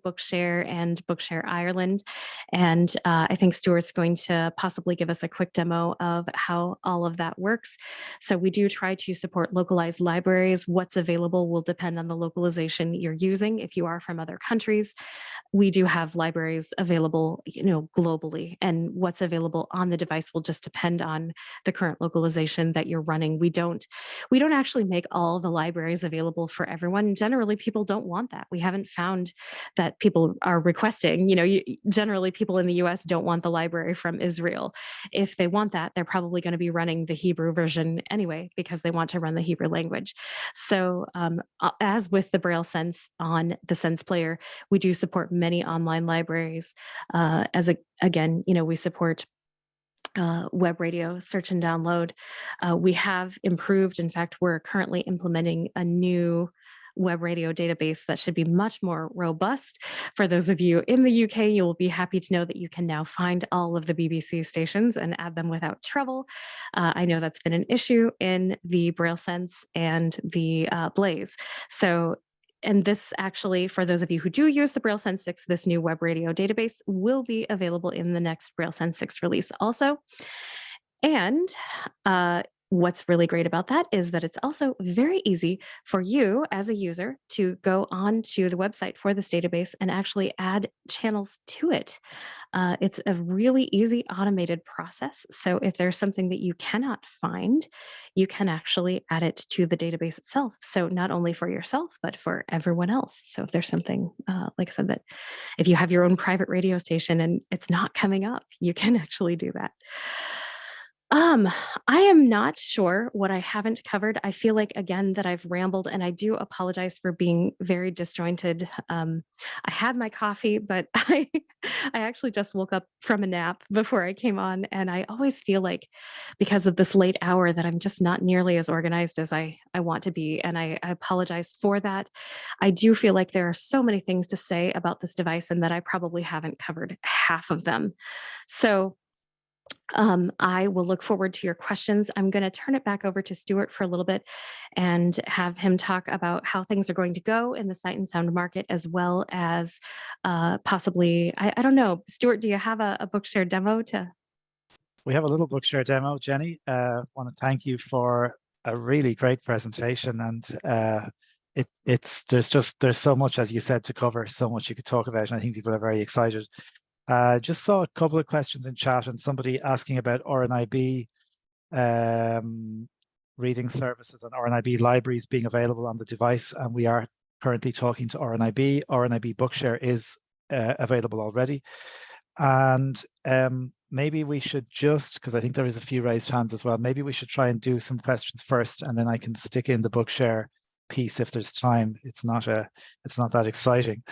Bookshare and Bookshare Ireland. And I think Stuart's going to possibly give us a quick demo of how all of that works. So we do try to support localized libraries. What's available will depend on the localization you're using. If you are from other countries, we do have libraries available, globally, and what's available on the device will just depend on the current localization that you're running. We don't actually make all the libraries available for everyone. Generally, people don't want that. We haven't found that people are requesting, generally people in the US don't want the library from Israel. If they want that, they're probably going to be running the Hebrew version anyway, because they want to run the Hebrew language. So as with the Braille Sense on the SensePlayer, we do support many online libraries. Again, we support web radio, search and download. We have improved. In fact, we're currently implementing a new web radio database that should be much more robust. For those of you in the UK, you will be happy to know that you can now find all of the BBC stations and add them without trouble. I know that's been an issue in the Braille Sense and the Blaze. And this actually, for those of you who do use the Braille Sense 6, this new web radio database will be available in the next Braille Sense 6 release also. And what's really great about that is that it's also very easy for you as a user to go on to the website for this database and actually add channels to it. It's a really easy automated process. So if there's something that you cannot find, you can actually add it to the database itself. So not only for yourself, but for everyone else. So if there's something, like I said, that if you have your own private radio station and it's not coming up, you can actually do that. I am not sure what I haven't covered. I feel like, again, that I've rambled, and I do apologize for being very disjointed. I had my coffee, but I actually just woke up from a nap before I came on, and I always feel like, because of this late hour, that I'm just not nearly as organized as I want to be, and I apologize for that. I do feel like there are so many things to say about this device, and that I probably haven't covered half of them. So I will look forward to your questions. I'm going to turn it back over to Stuart for a little bit and have him talk about how things are going to go in the Sight and Sound market, as well as possibly, I don't know, Stuart, do you have a Bookshare demo to? We have a little Bookshare demo, Jenny. Want to thank you for a really great presentation, and there's so much, as you said, to cover, so much you could talk about, and I think people are very excited. Just saw a couple of questions in chat, and somebody asking about RNIB reading services and RNIB libraries being available on the device, and we are currently talking to RNIB. RNIB Bookshare is available already, and maybe we should just, because I think there is a few raised hands as well, maybe we should try and do some questions first, and then I can stick in the Bookshare piece if there's time. It's not that exciting.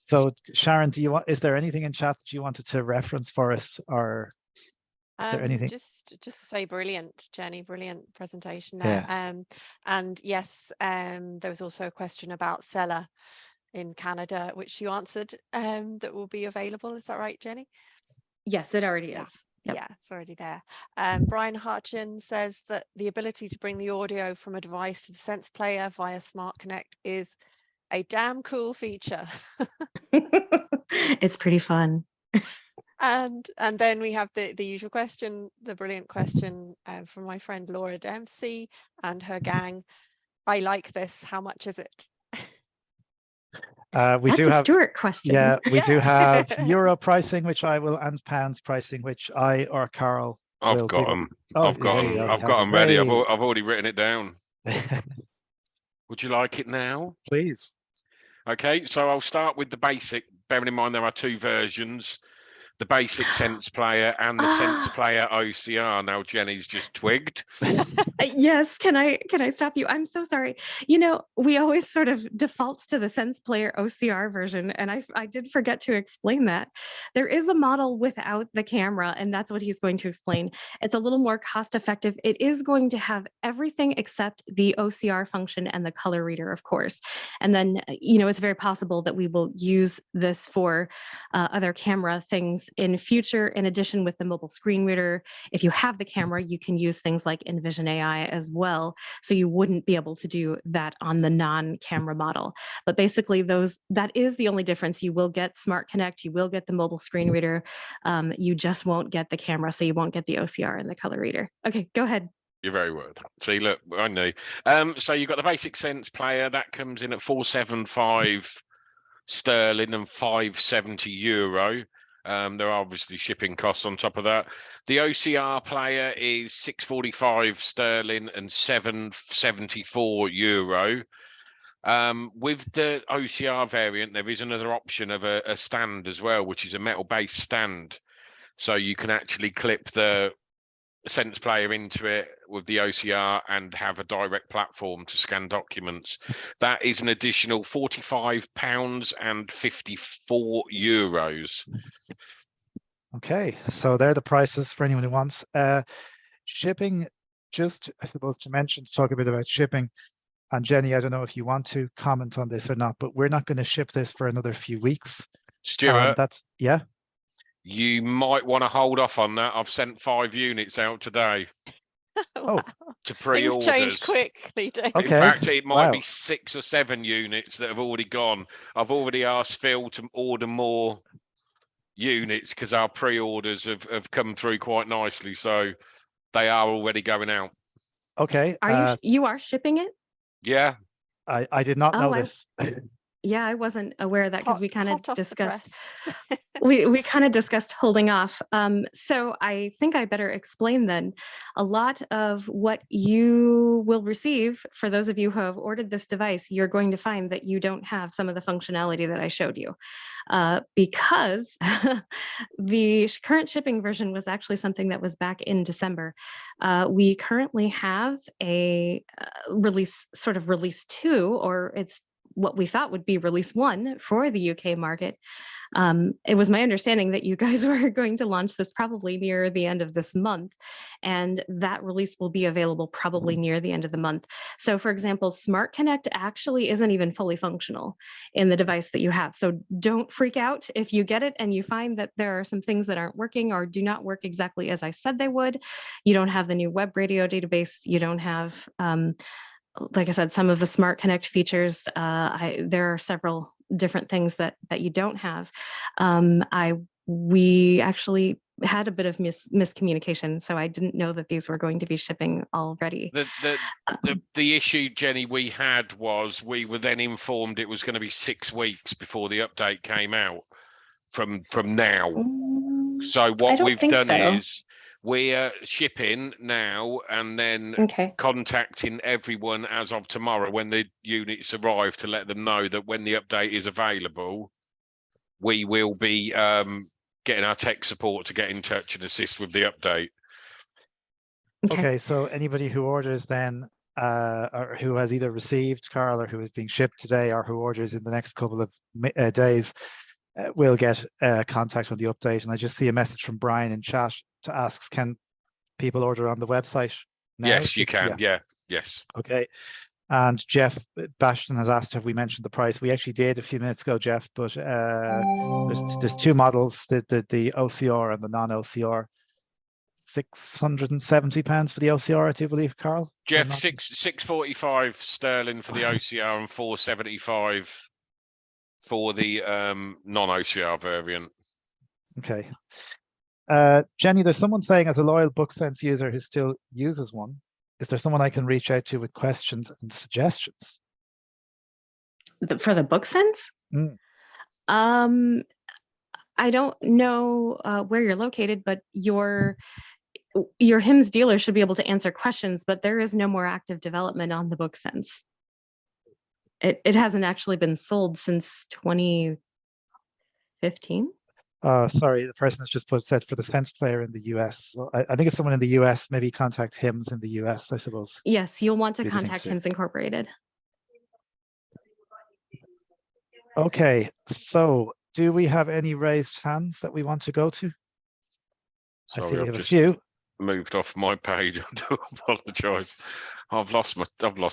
So Sharon, is there anything in chat that you wanted to reference for us, or is there anything? Just to say, brilliant, Jenny, brilliant presentation there. Yeah. And yes, there was also a question about Seller in Canada, which you answered, that will be available. Is that right, Jenny? Yes, it already is. Yep. Yeah, it's already there. Brian Harchin says that the ability to bring the audio from a device to the SensePlayer via Smart Connect is a damn cool feature. It's pretty fun. And then we have the usual question, the brilliant question from my friend Laura Dempsey and her gang. I like this. How much is it? That's a Stuart question. Yeah, we do have euro pricing, which I will, and pounds pricing, which I or Carl will. I've got them. Oh, I've got them. I've got them ready. I've already written it down. Would you like it now? Please. Okay, so I'll start with the basic. Bearing in mind there are two versions, the basic SensePlayer and the SensePlayer OCR. Now Jenny's just twigged. Yes, can I stop you? I'm so sorry. You know, we always sort of default to the SensePlayer OCR version, and I did forget to explain that. There is a model without the camera, and that's what he's going to explain. It's a little more cost effective. It is going to have everything except the OCR function and the color reader, of course. And then, you know, it's very possible that we will use this for other camera things in future, in addition with the mobile screen reader. If you have the camera, you can use things like Envision AI as well. So you wouldn't be able to do that on the non-camera model. But basically that is the only difference. You will get Smart Connect, you will get the mobile screen reader. You just won't get the camera, so you won't get the OCR and the color reader. Okay, go ahead. You're very welcome. See, look, I knew. So you've got the basic SensePlayer that comes in at 475 sterling and 570 euro. There are obviously shipping costs on top of that. The OCR player is 645 sterling and 774 euro. With the OCR variant, there is another option of a stand as well, which is a metal-based stand. So you can actually clip the SensePlayer into it with the OCR and have a direct platform to scan documents. That is an additional £45 and 54 euros. Okay, so they're the prices for anyone who wants. Shipping, just I suppose to talk a bit about shipping. And Jenny, I don't know if you want to comment on this or not, but we're not going to ship this for another few weeks. Stuart, yeah. You might want to hold off on that. I've sent 5 units out today. Wow. To pre-orders. Things change quickly, Dave. Okay. In fact, it might be 6 or 7 units that have already gone. I've already asked Phil to order more units because our pre-orders have come through quite nicely, so they are already going out. Okay. Are you shipping it? Yeah. I did not know this. Yeah, I wasn't aware of that because we kind of hot off the discussed. press. We kind of discussed holding off. So I think I better explain then. A lot of what you will receive, for those of you who have ordered this device, you're going to find that you don't have some of the functionality that I showed you, because the current shipping version was actually something that was back in December. We currently have a release 2, or it's what we thought would be release 1 for the UK market. It was my understanding that you guys were going to launch this probably near the end of this month, and that release will be available probably near the end of the month. So for example, Smart Connect actually isn't even fully functional in the device that you have. So don't freak out if you get it and you find that there are some things that aren't working or do not work exactly as I said they would. You don't have the new web radio database. You don't have, like I said, some of the Smart Connect features. There are several different things that you don't have. We actually had a bit of miscommunication, so I didn't know that these were going to be shipping already. The issue, Jenny, we had was we were then informed it was going to be 6 weeks before the update came out from now. So what we've done is we're shipping now and then contacting everyone as of tomorrow when the units arrive to let them know that when the update is available, we will be getting our tech support to get in touch and assist with the update. Okay, so anybody who orders then, or who has either received, Carl, or who is being shipped today, or who orders in the next couple of days, will get contact on the update. And I just see a message from Brian in chat to ask, can people order on the website now? Yes, you can. Yeah. Yes. Okay. And Jeff Bashton has asked, have we mentioned the price? We actually did a few minutes ago, Jeff, but there's 2 models, the OCR and the non-OCR. £670 for the OCR, I do believe, Carl. Jeff, £645 sterling for the OCR and £475 for the non-OCR variant. Okay. Jenny, there's someone saying, as a loyal BookSense user who still uses one, is there someone I can reach out to with questions and suggestions? For the BookSense? I don't know where you're located, but your HIMSS dealer should be able to answer questions, but there is no more active development on the BookSense. It hasn't actually been sold since 2015. Sorry, the person has just said for the SensePlayer in the US. So I think it's someone in the US. Maybe contact HIMSS in the US, I suppose. Yes, you'll want to contact HIMSS Incorporated. Okay, so do we have any raised hands that we want to go to? Sorry, I see we have I've a few. Moved off my page. I do apologise. I've lost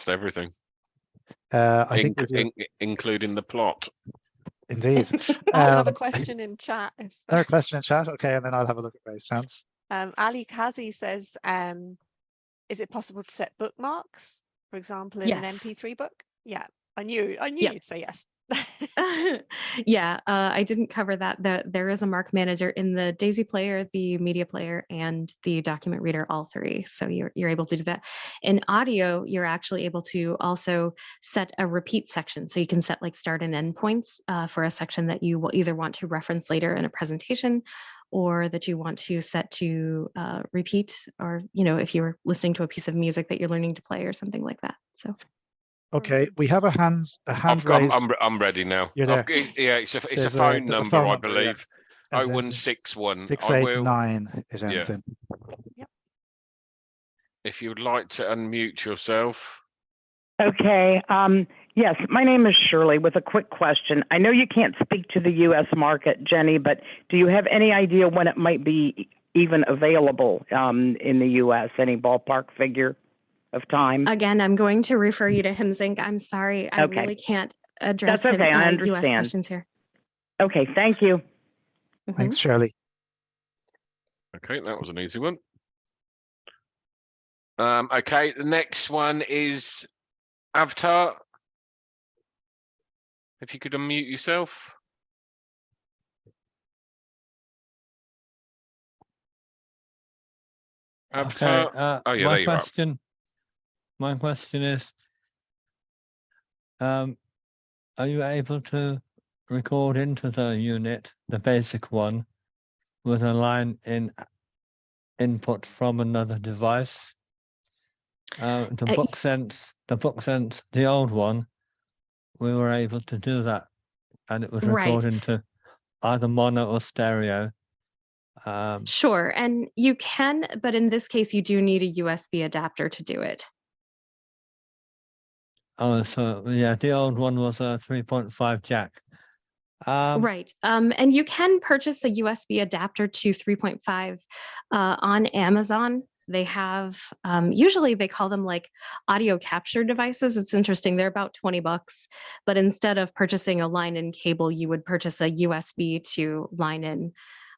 everything. I think we do. Including the plot. Indeed. I'll have a question in chat. Another question in chat, okay, and then I'll have a look at raised hands. Ali Kazi says, is it possible to set bookmarks, for example, in an MP3 book? Yeah, I knew you'd say yes. Yeah, I didn't cover that. There is a mark manager in the Daisy player, the media player, and the document reader, all 3. So you're able to do that. In audio, you're actually able to also set a repeat section. So you can set like start and end points for a section that you will either want to reference later in a presentation, or that you want to set to repeat, or if you're listening to a piece of music that you're learning to play or something like that. So. Okay, we have a hand raised. I'm ready now. You're there. Yeah, it's a phone number, I believe. Yeah. 0161 689 it ends in. Yep. If you would like to unmute yourself. Okay. Yes, my name is Shirley with a quick question. I know you can't speak to the U.S. market, Jenny, but do you have any idea when it might be even available in the U.S.? Any ballpark figure of time? Again, I'm going to refer you to HIMSS Inc. I'm sorry, I really can't address That's okay. I understand. U.S. questions here. Okay, thank you. Thanks, Shirley. Okay, that was an easy one. Okay, the next one is Avatar. If you could unmute yourself. Avatar. Okay, oh yeah, my question is, are you able to record into the unit, the basic one, with a line in input from another device? The BookSense, the old one, we were able to do that, and it was Right. recording to either mono or stereo. Sure, and you can, but in this case, you do need a USB adapter to do it. Oh, so yeah, the old one was a 3.5 jack. Right, and you can purchase a USB adapter to 3.5 on Amazon. They have, usually they call them like audio capture devices. It's interesting, they're about $20, but instead of purchasing a line-in cable, you would purchase a USB to line in.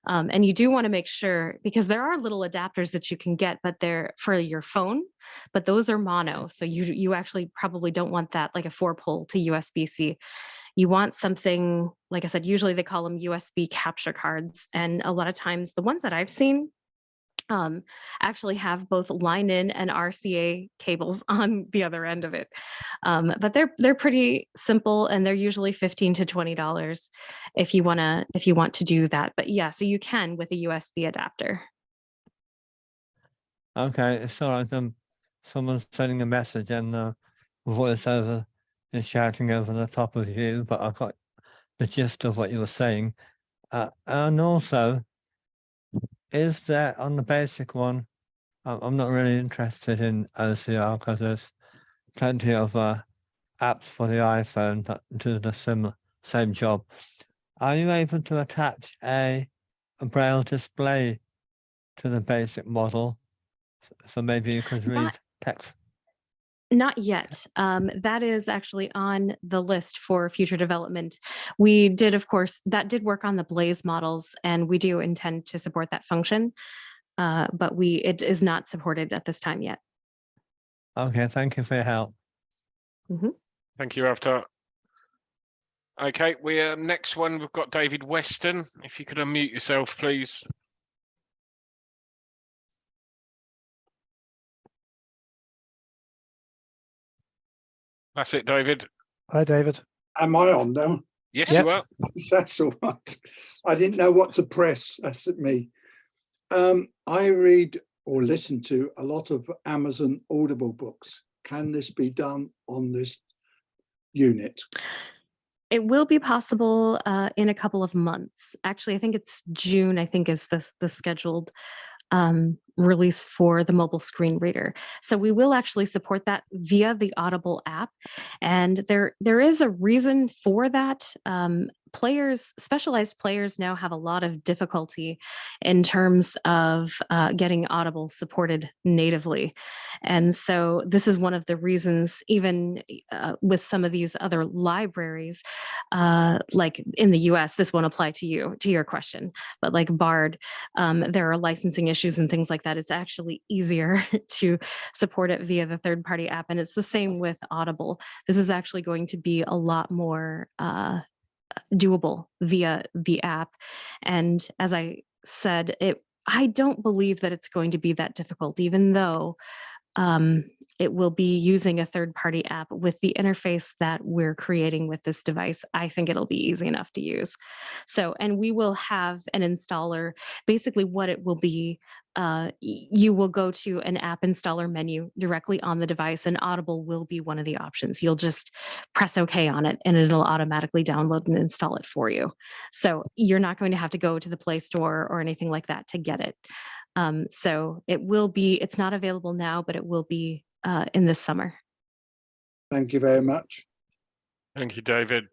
And you do want to make sure, because there are little adapters that you can get, but they're for your phone, but those are mono. So you actually probably don't want that, like a 4-pole to USB-C. You want something, like I said, usually they call them USB capture cards. And a lot of times the ones that I've seen actually have both line-in and RCA cables on the other end of it. But they're pretty simple, and they're usually $15 to $20 if you want to do that. But yeah, so you can with a USB adapter. Okay, sorry, someone's sending a message and the voiceover is shouting over the top of you, but I got the gist of what you were saying. And also, is there on the basic one? I'm not really interested in OCR because there's plenty of apps for the iPhone that do the same job. Are you able to attach a braille display to the basic model, so maybe you could read text? Not yet. That is actually on the list for future development. We did, of course, that did work on the Blaze models, and we do intend to support that function, but it is not supported at this time yet. Okay, thank you for your help. Thank you, After. Okay, next one, we've got David Weston. If you could unmute yourself, please. That's it, David. Hi, David. Am I on now? Yes, Yep. you are. That's all right. I didn't know what to press. That's me. I read or listen to a lot of Amazon Audible books. Can this be done on this unit? It will be possible in a couple of months. Actually, I think it's June, I think is the scheduled release for the mobile screen reader. So we will actually support that via the Audible app. And there is a reason for that. Specialized players now have a lot of difficulty in terms of getting Audible supported natively. And so this is one of the reasons, even with some of these other libraries, like in the US, this won't apply to your question, but like Bard, there are licensing issues and things like that. It's actually easier to support it via the third-party app. And it's the same with Audible. This is actually going to be a lot more doable via the app. And as I said, I don't believe that it's going to be that difficult, even though it will be using a third-party app with the interface that we're creating with this device. I think it'll be easy enough to use. So, and we will have an installer. Basically what it will be, you will go to an app installer menu directly on the device, and Audible will be one of the options. You'll just press OK on it and it'll automatically download and install it for you. So you're not going to have to go to the Play Store or anything like that to get it. So it will be, it's not available now, but it will be in this summer. Thank you very much. Thank you, David.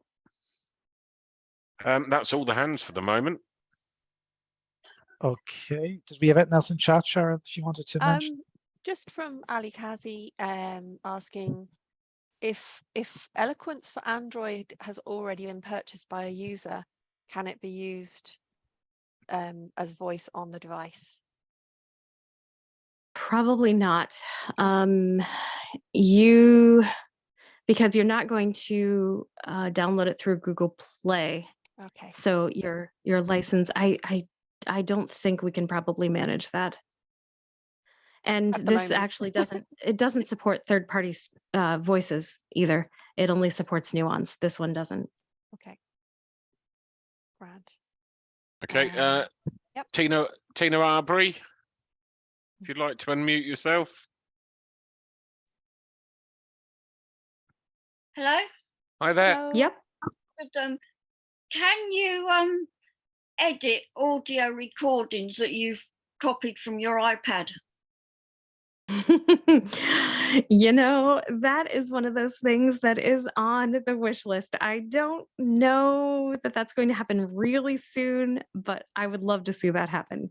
That's all the hands for the moment. Okay. Did we have anything else in chat, Sharon, that you wanted to mention? Just from Ali Kazi asking if Eloquence for Android has already been purchased by a user, can it be used as voice on the device? Probably not. Because you're not going to download it through Google Play. Okay. So your license, I don't think we can probably manage that. And At the this moment. actually doesn't support third-party voices either. It only supports nuance. This one doesn't. Okay. Grand. Okay. Yep. Tina Arbery, if you'd like to unmute yourself. Hello? Hi there. Hello. Yep. Good, can you edit audio recordings that you've copied from your iPad? You know, that is one of those things that is on the wish list. I don't know that that's going to happen really soon, but I would love to see that happen.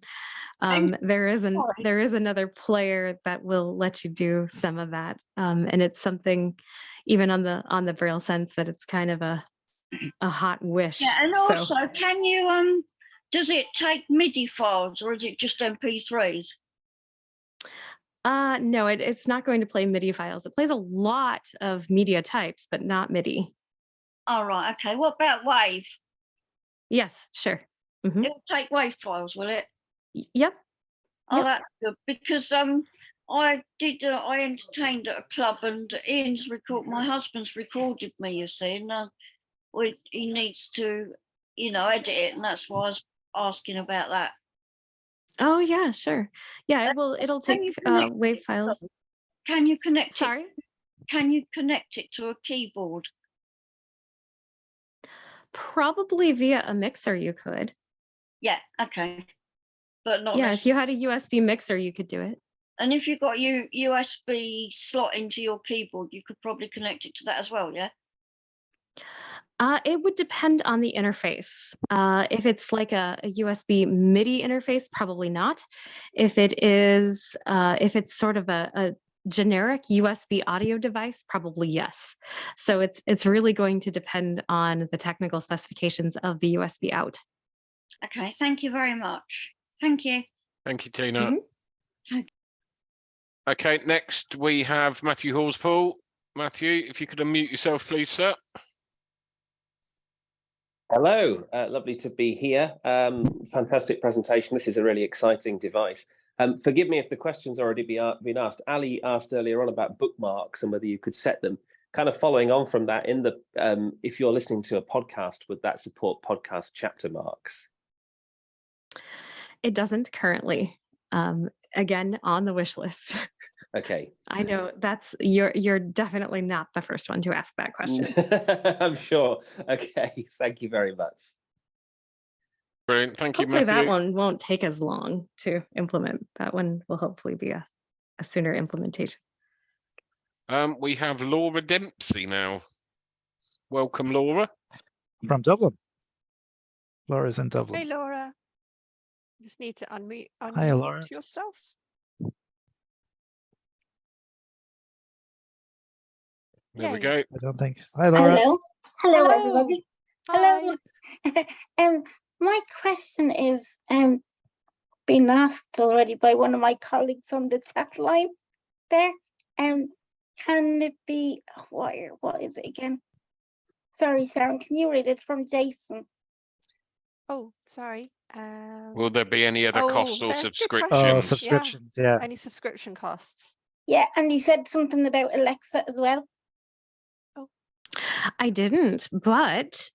There is another player that will let you do some of that, and it's something even on the Braille Sense that it's kind of a hot wish. Yeah, and So also, can you does it take MIDI files or is it just MP3s? no, it's not going to play MIDI files. It plays a lot of media types, but not MIDI. All right, okay. What about WAV? Yes, sure. Mhm. It'll take WAV files, will it? Yep. Oh, Yep. that's good because I entertained at a club and my husband's recorded me, you see, and he needs to, edit it, and that's why I was asking about that. Oh yeah, sure. Yeah, it'll Can you take connect WAV it? files. Can you connect Sorry? it? Can you connect it to a keyboard? Probably via a mixer you could. Yeah, okay. But not Yeah, if you had a USB mixer, you could do it. And if you've got USB slot into your keyboard, you could probably connect it to that as well, yeah? It would depend on the interface. If it's like a USB MIDI interface, probably not. If it's sort of a generic USB audio device, probably yes. So it's really going to depend on the technical specifications of the USB out. Okay, thank you very much. Thank you. Thank you, Tina. Mm-hmm. Okay, next we have Matthew Horspool. Matthew, if you could unmute yourself, please, sir. Hello, lovely to be here. Fantastic presentation. This is a really exciting device. Forgive me if the question's already been asked. Ali asked earlier on about bookmarks and whether you could set them. Kind of following on from that, if you're listening to a podcast, would that support podcast chapter marks? It doesn't currently. Again, on the wish list. Okay. I know you're definitely not the first one to ask that question. I'm sure. Okay, thank you very much. Brilliant, thank you, Hopefully Matthew. that one won't take as long to implement. That one will hopefully be a sooner implementation. We have Laura Dempsey now. Welcome, Laura. From Dublin. Laura's in Dublin. Hey, Laura. You just need to unmute Hi, Laura. yourself. There we Yay. go. I don't think. Hi, Laura. Hello. Hello, everybody. Hi. Hello. My question is been asked already by one of my colleagues on the chat line there. Can it be what is it again? Sorry, Sharon, can you read it from Jason? Oh, sorry. Will there be any other costs or there's a good subscriptions? question. Oh, subscriptions, yeah. Any subscription costs? Yeah, and you said something about Alexa as well. I didn't, but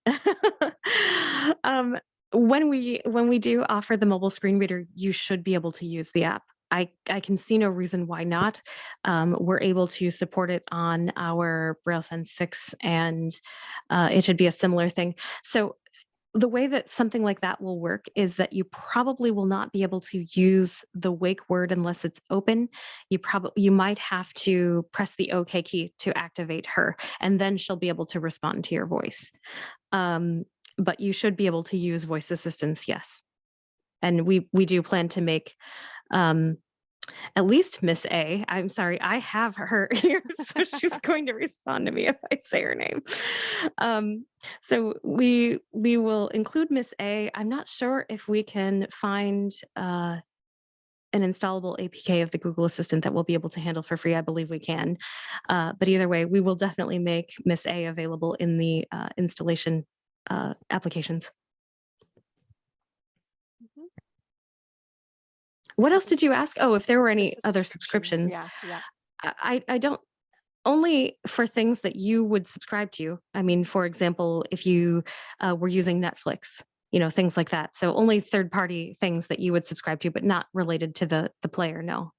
when we do offer the mobile screen reader, you should be able to use the app. I can see no reason why not. We're able to support it on our Braille Sense 6, and it should be a similar thing. So the way that something like that will work is that you probably will not be able to use the wake word unless it's open. You might have to press the OK key to activate her, and then she'll be able to respond to your voice. But you should be able to use voice assistance, yes. And we do plan to make at least Miss A. I'm sorry, I have her here, so she's going to respond to me if I say her name. So we will include Miss A. I'm not sure if we can find an installable APK of the Google Assistant that we'll be able to handle for free. I believe we can. But either way, we will definitely make Miss A available in the installation applications. What else did you ask? Oh, if there were any The other subscriptions. Yeah. I don't, only for things that you would subscribe to. I mean, for example, if you were using Netflix, things like that. So only third-party things that you would subscribe to, but not related to the player, no.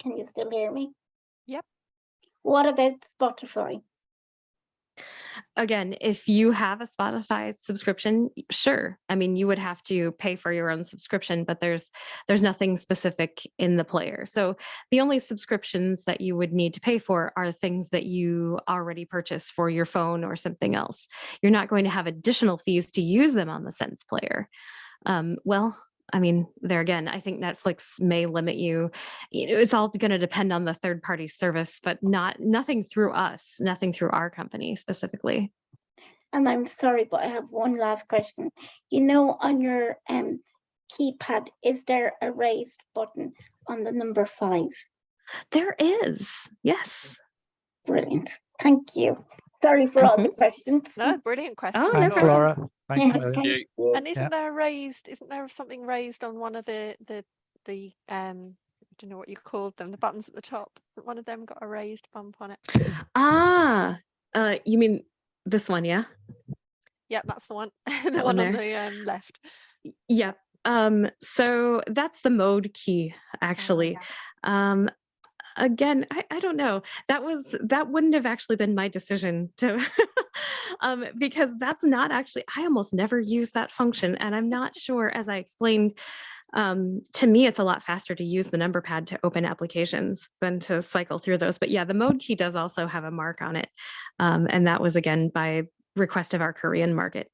Can you still hear me? Yep. What about Spotify? Again, if you have a Spotify subscription, sure. I mean, you would have to pay for your own subscription, but there's nothing specific in the player. So the only subscriptions that you would need to pay for are things that you already purchased for your phone or something else. You're not going to have additional fees to use them on the SensePlayer. Well, I mean, there again, I think Netflix may limit you. It's all going to depend on the third-party service, but nothing through us, nothing through our company specifically. And I'm sorry, but I have one last question. On your keypad, is there a raised button on the number 5? There is, yes. Brilliant. Thank you. Sorry for all the questions. No, brilliant question. Oh, no Thanks, problem. Laura. Thanks, Thank Amelia. you. And isn't there something raised on one of the I don't know what you called them, the buttons at the top? Hasn't one of them got a raised bump on it? You mean this one, yeah? Yeah, that's the one. That The one on there? the left. Yeah. So that's the mode key, actually. Again, I don't know. That wouldn't have actually been my decision to because that's not actually, I almost never use that function. And I'm not sure, as I explained, to me, it's a lot faster to use the number pad to open applications than to cycle through those. But yeah, the mode key does also have a mark on it. And that was, again, by request of our Korean market.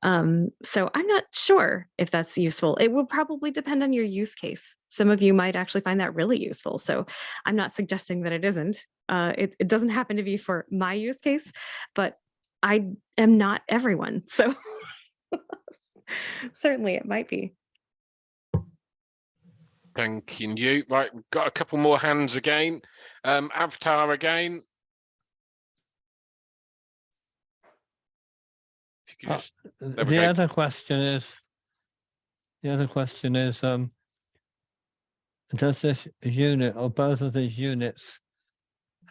So I'm not sure if that's useful. It will probably depend on your use case. Some of you might actually find that really useful. So I'm not suggesting that it isn't. It doesn't happen to be for my use case, but I am not everyone. So certainly it might be. Thank you. Right, we've got a couple more hands again. Avatar again. The other question is, does this unit or both of these units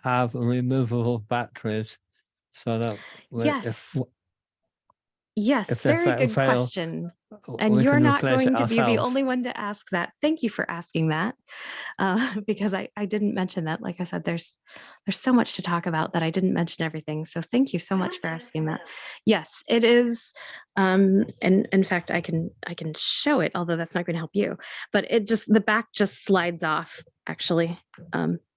have removable batteries so that Yes, if they very good fail, question. And we you're can not replace going it to be the ourselves? only one to ask that. Thank you for asking that, because I didn't mention that. Like I said, there's so much to talk about that I didn't mention everything. So thank you so much for asking that. Yes, it is. And in fact, I can show it, although that's not going to help you. But the back just slides off, actually.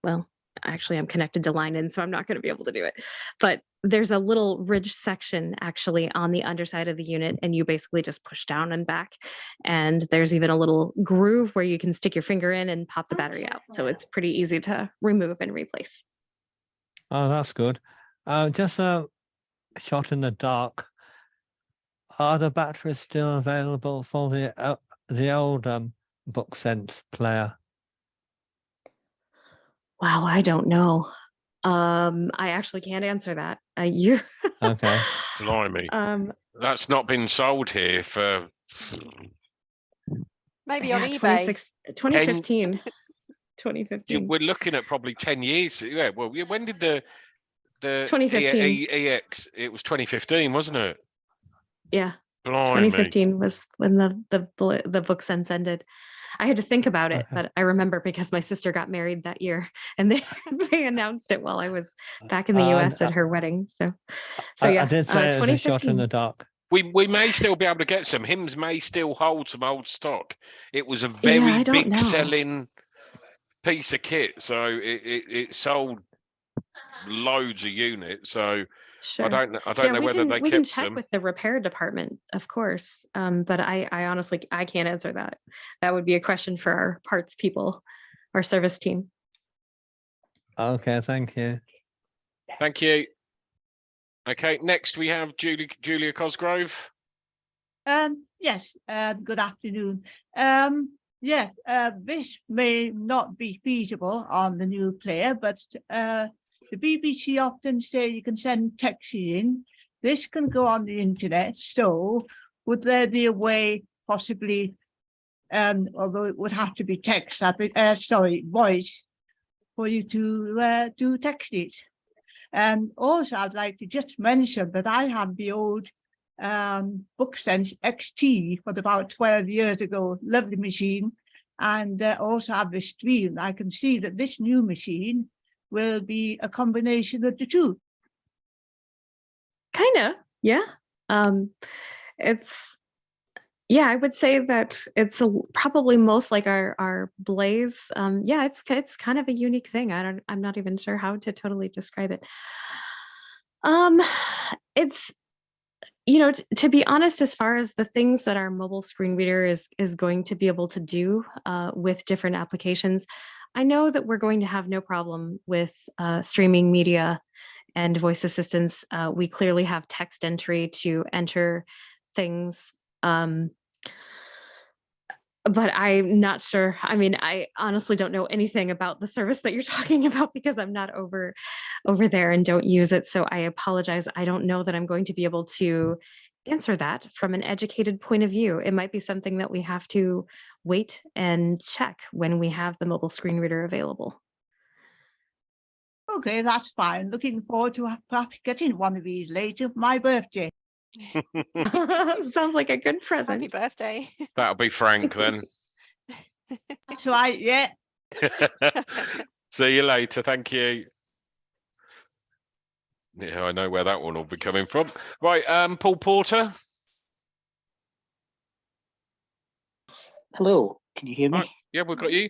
Well, actually, I'm connected to line in, so I'm not going to be able to do it. But there's a little ridge section actually on the underside of the unit, and you basically just push down and back. And there's even a little groove where you can stick your finger in and pop the battery out. So it's pretty easy to remove and replace. Oh, that's good. Just a shot in the dark. Are the batteries still available for the old SensePlayer? Wow, I don't know. I actually can't answer that. You okay? Blimey, that's not been sold here for maybe on eBay. 2015. 2015. We're looking at probably 10 years. Yeah. Well, when did the 2015 EX? It was 2015, wasn't it? Yeah. Blimey. 2015 was when the book sense ended. I had to think about it, but I remember because my sister got married that year, and they announced it while I was back in the US at her wedding. So yeah, I did say it was a 2015. shot in the dark. We may still be able to get some. Hims may still hold some old stock. It was a very big selling piece of kit, so it sold loads of units. So sure. I don't know whether they kept them. We can check with the repair department, of course. But I honestly I can't answer that. That would be a question for our parts people, our service team. Okay, thank you. Thank you. Okay, next we have Julia Cosgrove. Yes, good afternoon. This may not be feasible on the new player, but the BBC often say you can send text in. This can go on the internet. So would there be a way possibly although it would have to be text, voice, for you to text it. And also, I'd like to just mention that I have the old BookSense XT from about 12 years ago, lovely machine, and also have the stream. I can see that this new machine will be a combination of the two. Kind of, yeah. Yeah, I would say that it's probably most like our Blaze. Yeah, it's kind of a unique thing. I'm not even sure how to totally describe it. It's, to be honest, as far as the things that our mobile screen reader is going to be able to do with different applications, I know that we're going to have no problem with streaming media and voice assistants. We clearly have text entry to enter things. But I'm not sure. I mean, I honestly don't know anything about the service that you're talking about because I'm not over there and don't use it. So I apologize. I don't know that I'm going to be able to answer that from an educated point of view. It might be something that we have to wait and check when we have the mobile screen reader available. Okay, that's fine. Looking forward to perhaps getting one of these later for my birthday. Sounds like a good present. Happy birthday. That'll be Frank then. That's right, yeah. See you later. Thank you. Yeah, I know where that one will be coming from. Right, Paul Porter. Hello, can you hear me? Yeah, we've got you.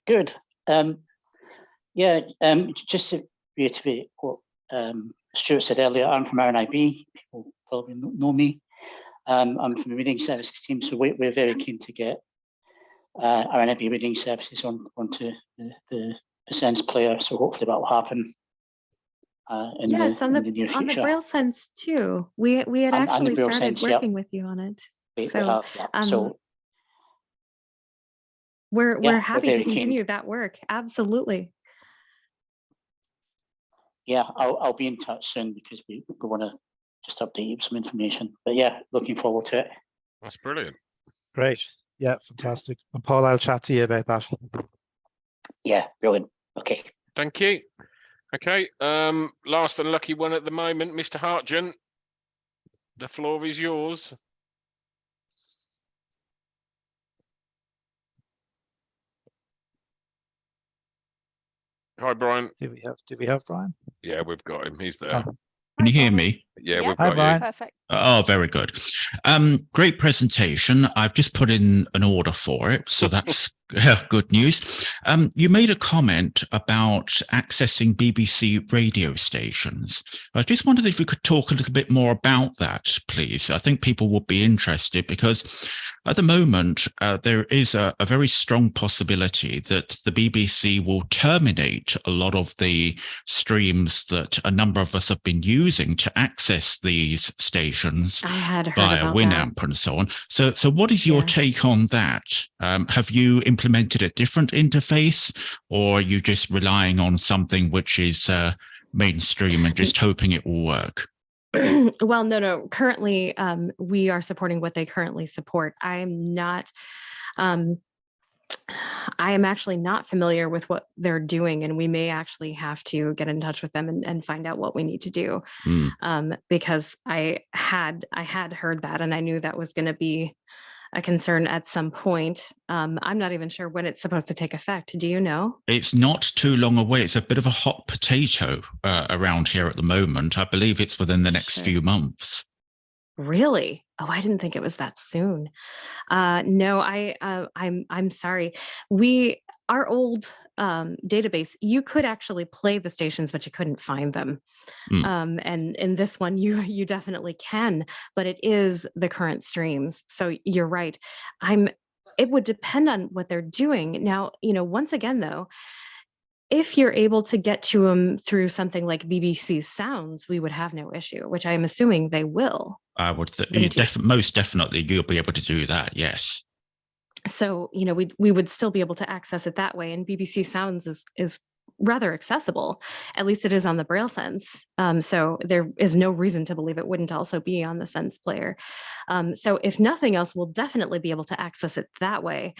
Good. Just to reiterate what Stuart said earlier, I'm from RNIB. People probably know me. I'm from the reading services team, so we're very keen to get RNIB reading services onto the SensePlayer. So hopefully that will happen in the near future. On the Braille Sense too. We had actually started working with you on it. We're happy to continue that work. Absolutely. Yeah, I'll be in touch soon because we want to just update you with some information. But yeah, looking forward to it. That's brilliant. Great. Yeah, fantastic. And Paul, I'll chat to you about that. Yeah, brilliant. Okay. Thank you. Okay. Last and lucky one at the moment, Mr. Hartgen. The floor is yours. Hi, Brian. Do we have Brian? Yeah, we've got him. He's there. Oh. Can you hear me? Yeah, we've got you. Perfect. Oh, very good. Great presentation. I've just put in an order for it, so that's good news. You made a comment about accessing BBC radio stations. I just wondered if we could talk a little bit more about that, please. I think people would be interested because at the moment, there is a very strong possibility that the BBC will terminate a lot of the streams that a number of us have been using to access these stations via Winamp and so on. So what is your take on that? Have you implemented a different interface, or are you just relying on something which is mainstream and just hoping it will work? Well, no. Currently, we are supporting what they currently support. I am actually not familiar with what they're doing, and we may actually have to get in touch with them and find out what we need to do. Because I had heard that, and I knew that was going to be a concern at some point. I'm not even sure when it's supposed to take effect. Do you know? It's not too long away. It's a bit of a hot potato around here at the moment. I believe it's within the next few months. Really? Oh, I didn't think it was that soon. No, I'm sorry. Our old database, you could actually play the stations, but you couldn't find them. And in this one, you definitely can, but it is the current streams. So you're right. It would depend on what they're doing. Now, once again, though, if you're able to get to them through something like BBC Sounds, we would have no issue, which I'm assuming they will. I would most definitely you'll be able to do that. Yes. So, we would still be able to access it that way. And BBC Sounds is rather accessible. At least it is on the Braille Sense. So there is no reason to believe it wouldn't also be on the SensePlayer. So if nothing else, we'll definitely be able to access it that way.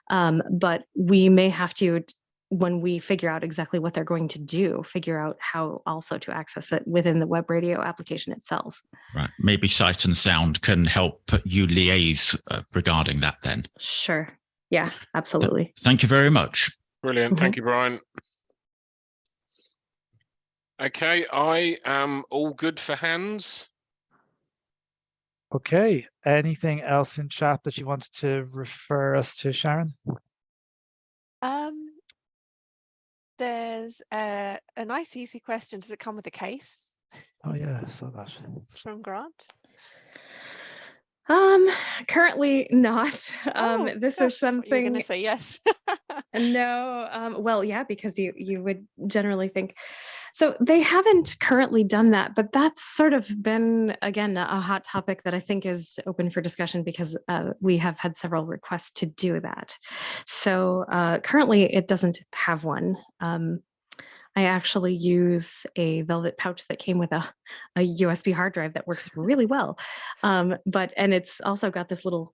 But we may have to, when we figure out exactly what they're going to do, figure out how also to access it within the web radio application itself. Right. Maybe Sight and Sound can help you liaise regarding that then. Sure. Yeah, absolutely. Thank you very much. Brilliant. Thank you, Brian. Okay, I am all good for hands. Okay. Anything else in chat that you wanted to refer us to, Sharon? There's a nice easy question. Does it come with a case? Oh yeah, I saw that. It's from Grant. Currently not. This is something you're going to say yes. No, well, yeah, because you would generally think. So they haven't currently done that, but that's sort of been, again, a hot topic that I think is open for discussion because we have had several requests to do that. So currently it doesn't have one. I actually use a velvet pouch that came with a USB hard drive that works really well. And it's also got this little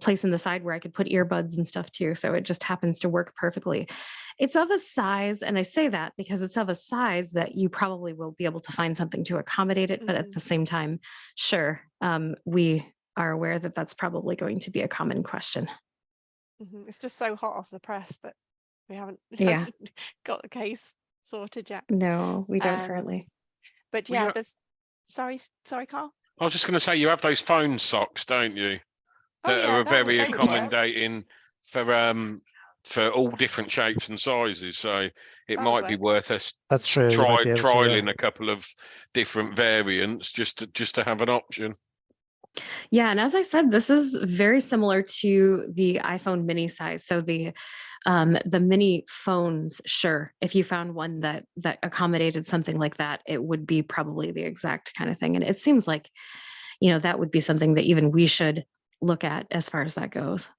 place in the side where I could put earbuds and stuff too. So it just happens to work perfectly. It's of a size, and I say that because it's of a size that you probably will be able to find something to accommodate it. But at the same time, sure, we are aware that that's probably going to be a common question. It's just so hot off the press that we haven't got the case sorted yet. No, we don't currently. But yeah, there's, sorry, Carl. I was just going to say, you have those phone socks, don't you? That are very accommodating for all different shapes and sizes. So it might be worth us trialing a couple of different variants just to have an option. Yeah, and as I said, this is very similar to the iPhone mini size. So the mini phones, sure, if you found one that accommodated something like that, it would be probably the exact kind of thing. And it seems like, that would be something that even we should look at as far as that goes.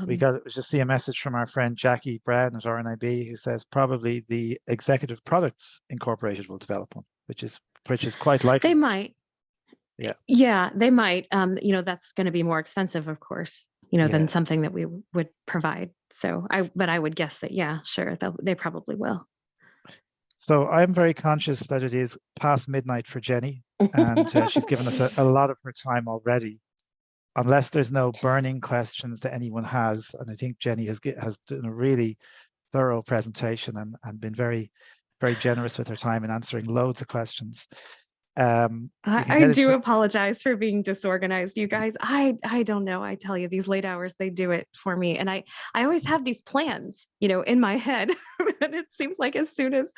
We just see a message from our friend Jackie Brown at RNIB who says probably the Executive Products Incorporated will develop one, which is quite likely. They might. Yeah, they might. That's going to be more expensive, of course, than something that we would provide. So but I would guess that, yeah, sure, they probably will. So I'm very conscious that it is past midnight for Jenny, and she's given us a lot of her time already. Unless there's no burning questions that anyone has, and I think Jenny has done a really thorough presentation and been very, very generous with her time in answering loads of questions. I do apologize for being disorganized, you guys. I don't know. I tell you, these late hours, they do it for me. And I always have these plans, in my head. And it seems like as soon as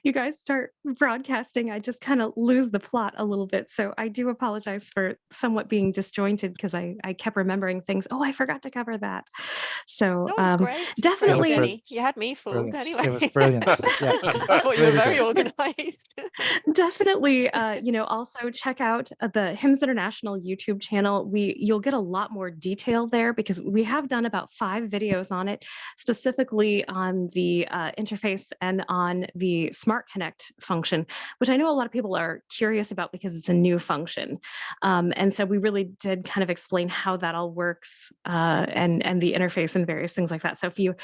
you guys start broadcasting, I just kind of lose the plot a little bit. So I do apologize for somewhat being disjointed because I kept remembering things. Oh, I forgot to cover that. So definitely. Jenny, you had me fooled anyway. It was brilliant. Yeah. I thought you were very organized. Definitely. Also check out the HIMSS International YouTube channel. You'll get a lot more detail there because we have done about 5 videos on it, specifically on the interface and on the Smart Connect function, which I know a lot of people are curious about because it's a new function. And so we really did kind of explain how that all works and the interface and various things like that. So if you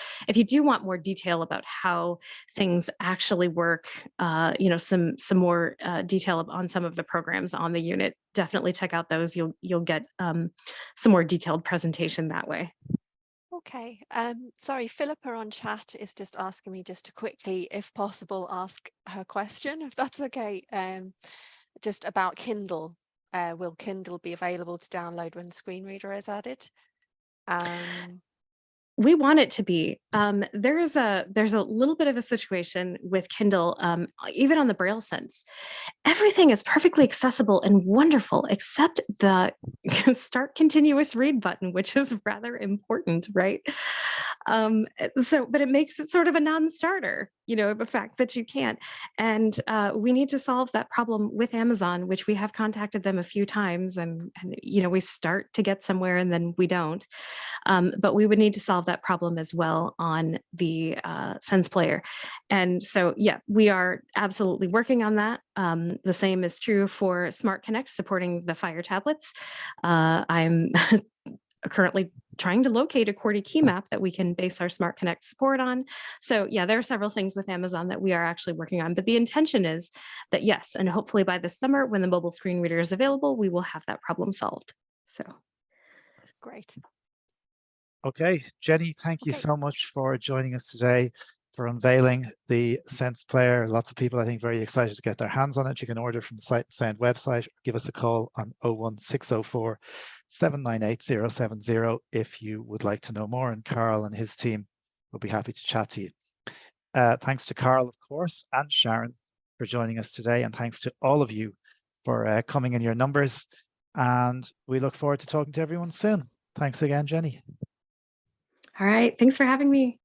do want more detail about how things actually work, some more detail on some of the programs on the unit, definitely check out those. You'll get some more detailed presentation that way. Okay. Sorry, Philippa on chat is just asking me just to quickly, if possible, ask her question, if that's okay. Just about Kindle. Will Kindle be available to download when the screen reader is added? We want it to be. There's a little bit of a situation with Kindle, even on the Braille Sense. Everything is perfectly accessible and wonderful, except the start continuous read button, which is rather important, right? But it makes it sort of a non-starter, the fact that you can't. And we need to solve that problem with Amazon, which we have contacted them a few times, and we start to get somewhere and then we don't. But we would need to solve that problem as well on the SensePlayer. And so, yeah, we are absolutely working on that. The same is true for Smart Connect supporting the Fire tablets. I'm currently trying to locate a QWERTY key map that we can base our Smart Connect support on. So yeah, there are several things with Amazon that we are actually working on, but the intention is that yes, and hopefully by this summer, when the mobile screen reader is available, we will have that problem solved. So great. Okay, Jenny, thank you so much for joining us today, for unveiling the SensePlayer. Lots of people, I think, very excited to get their hands on it. You can order from the Sight and Sound website, or give us a call on 01604 798 070 if you would like to know more, and Carl and his team will be happy to chat to you. Thanks to Carl, of course, and Sharon for joining us today, and thanks to all of you for coming in your numbers, and we look forward to talking to everyone soon. Thanks again, Jenny. all right, thanks for having me.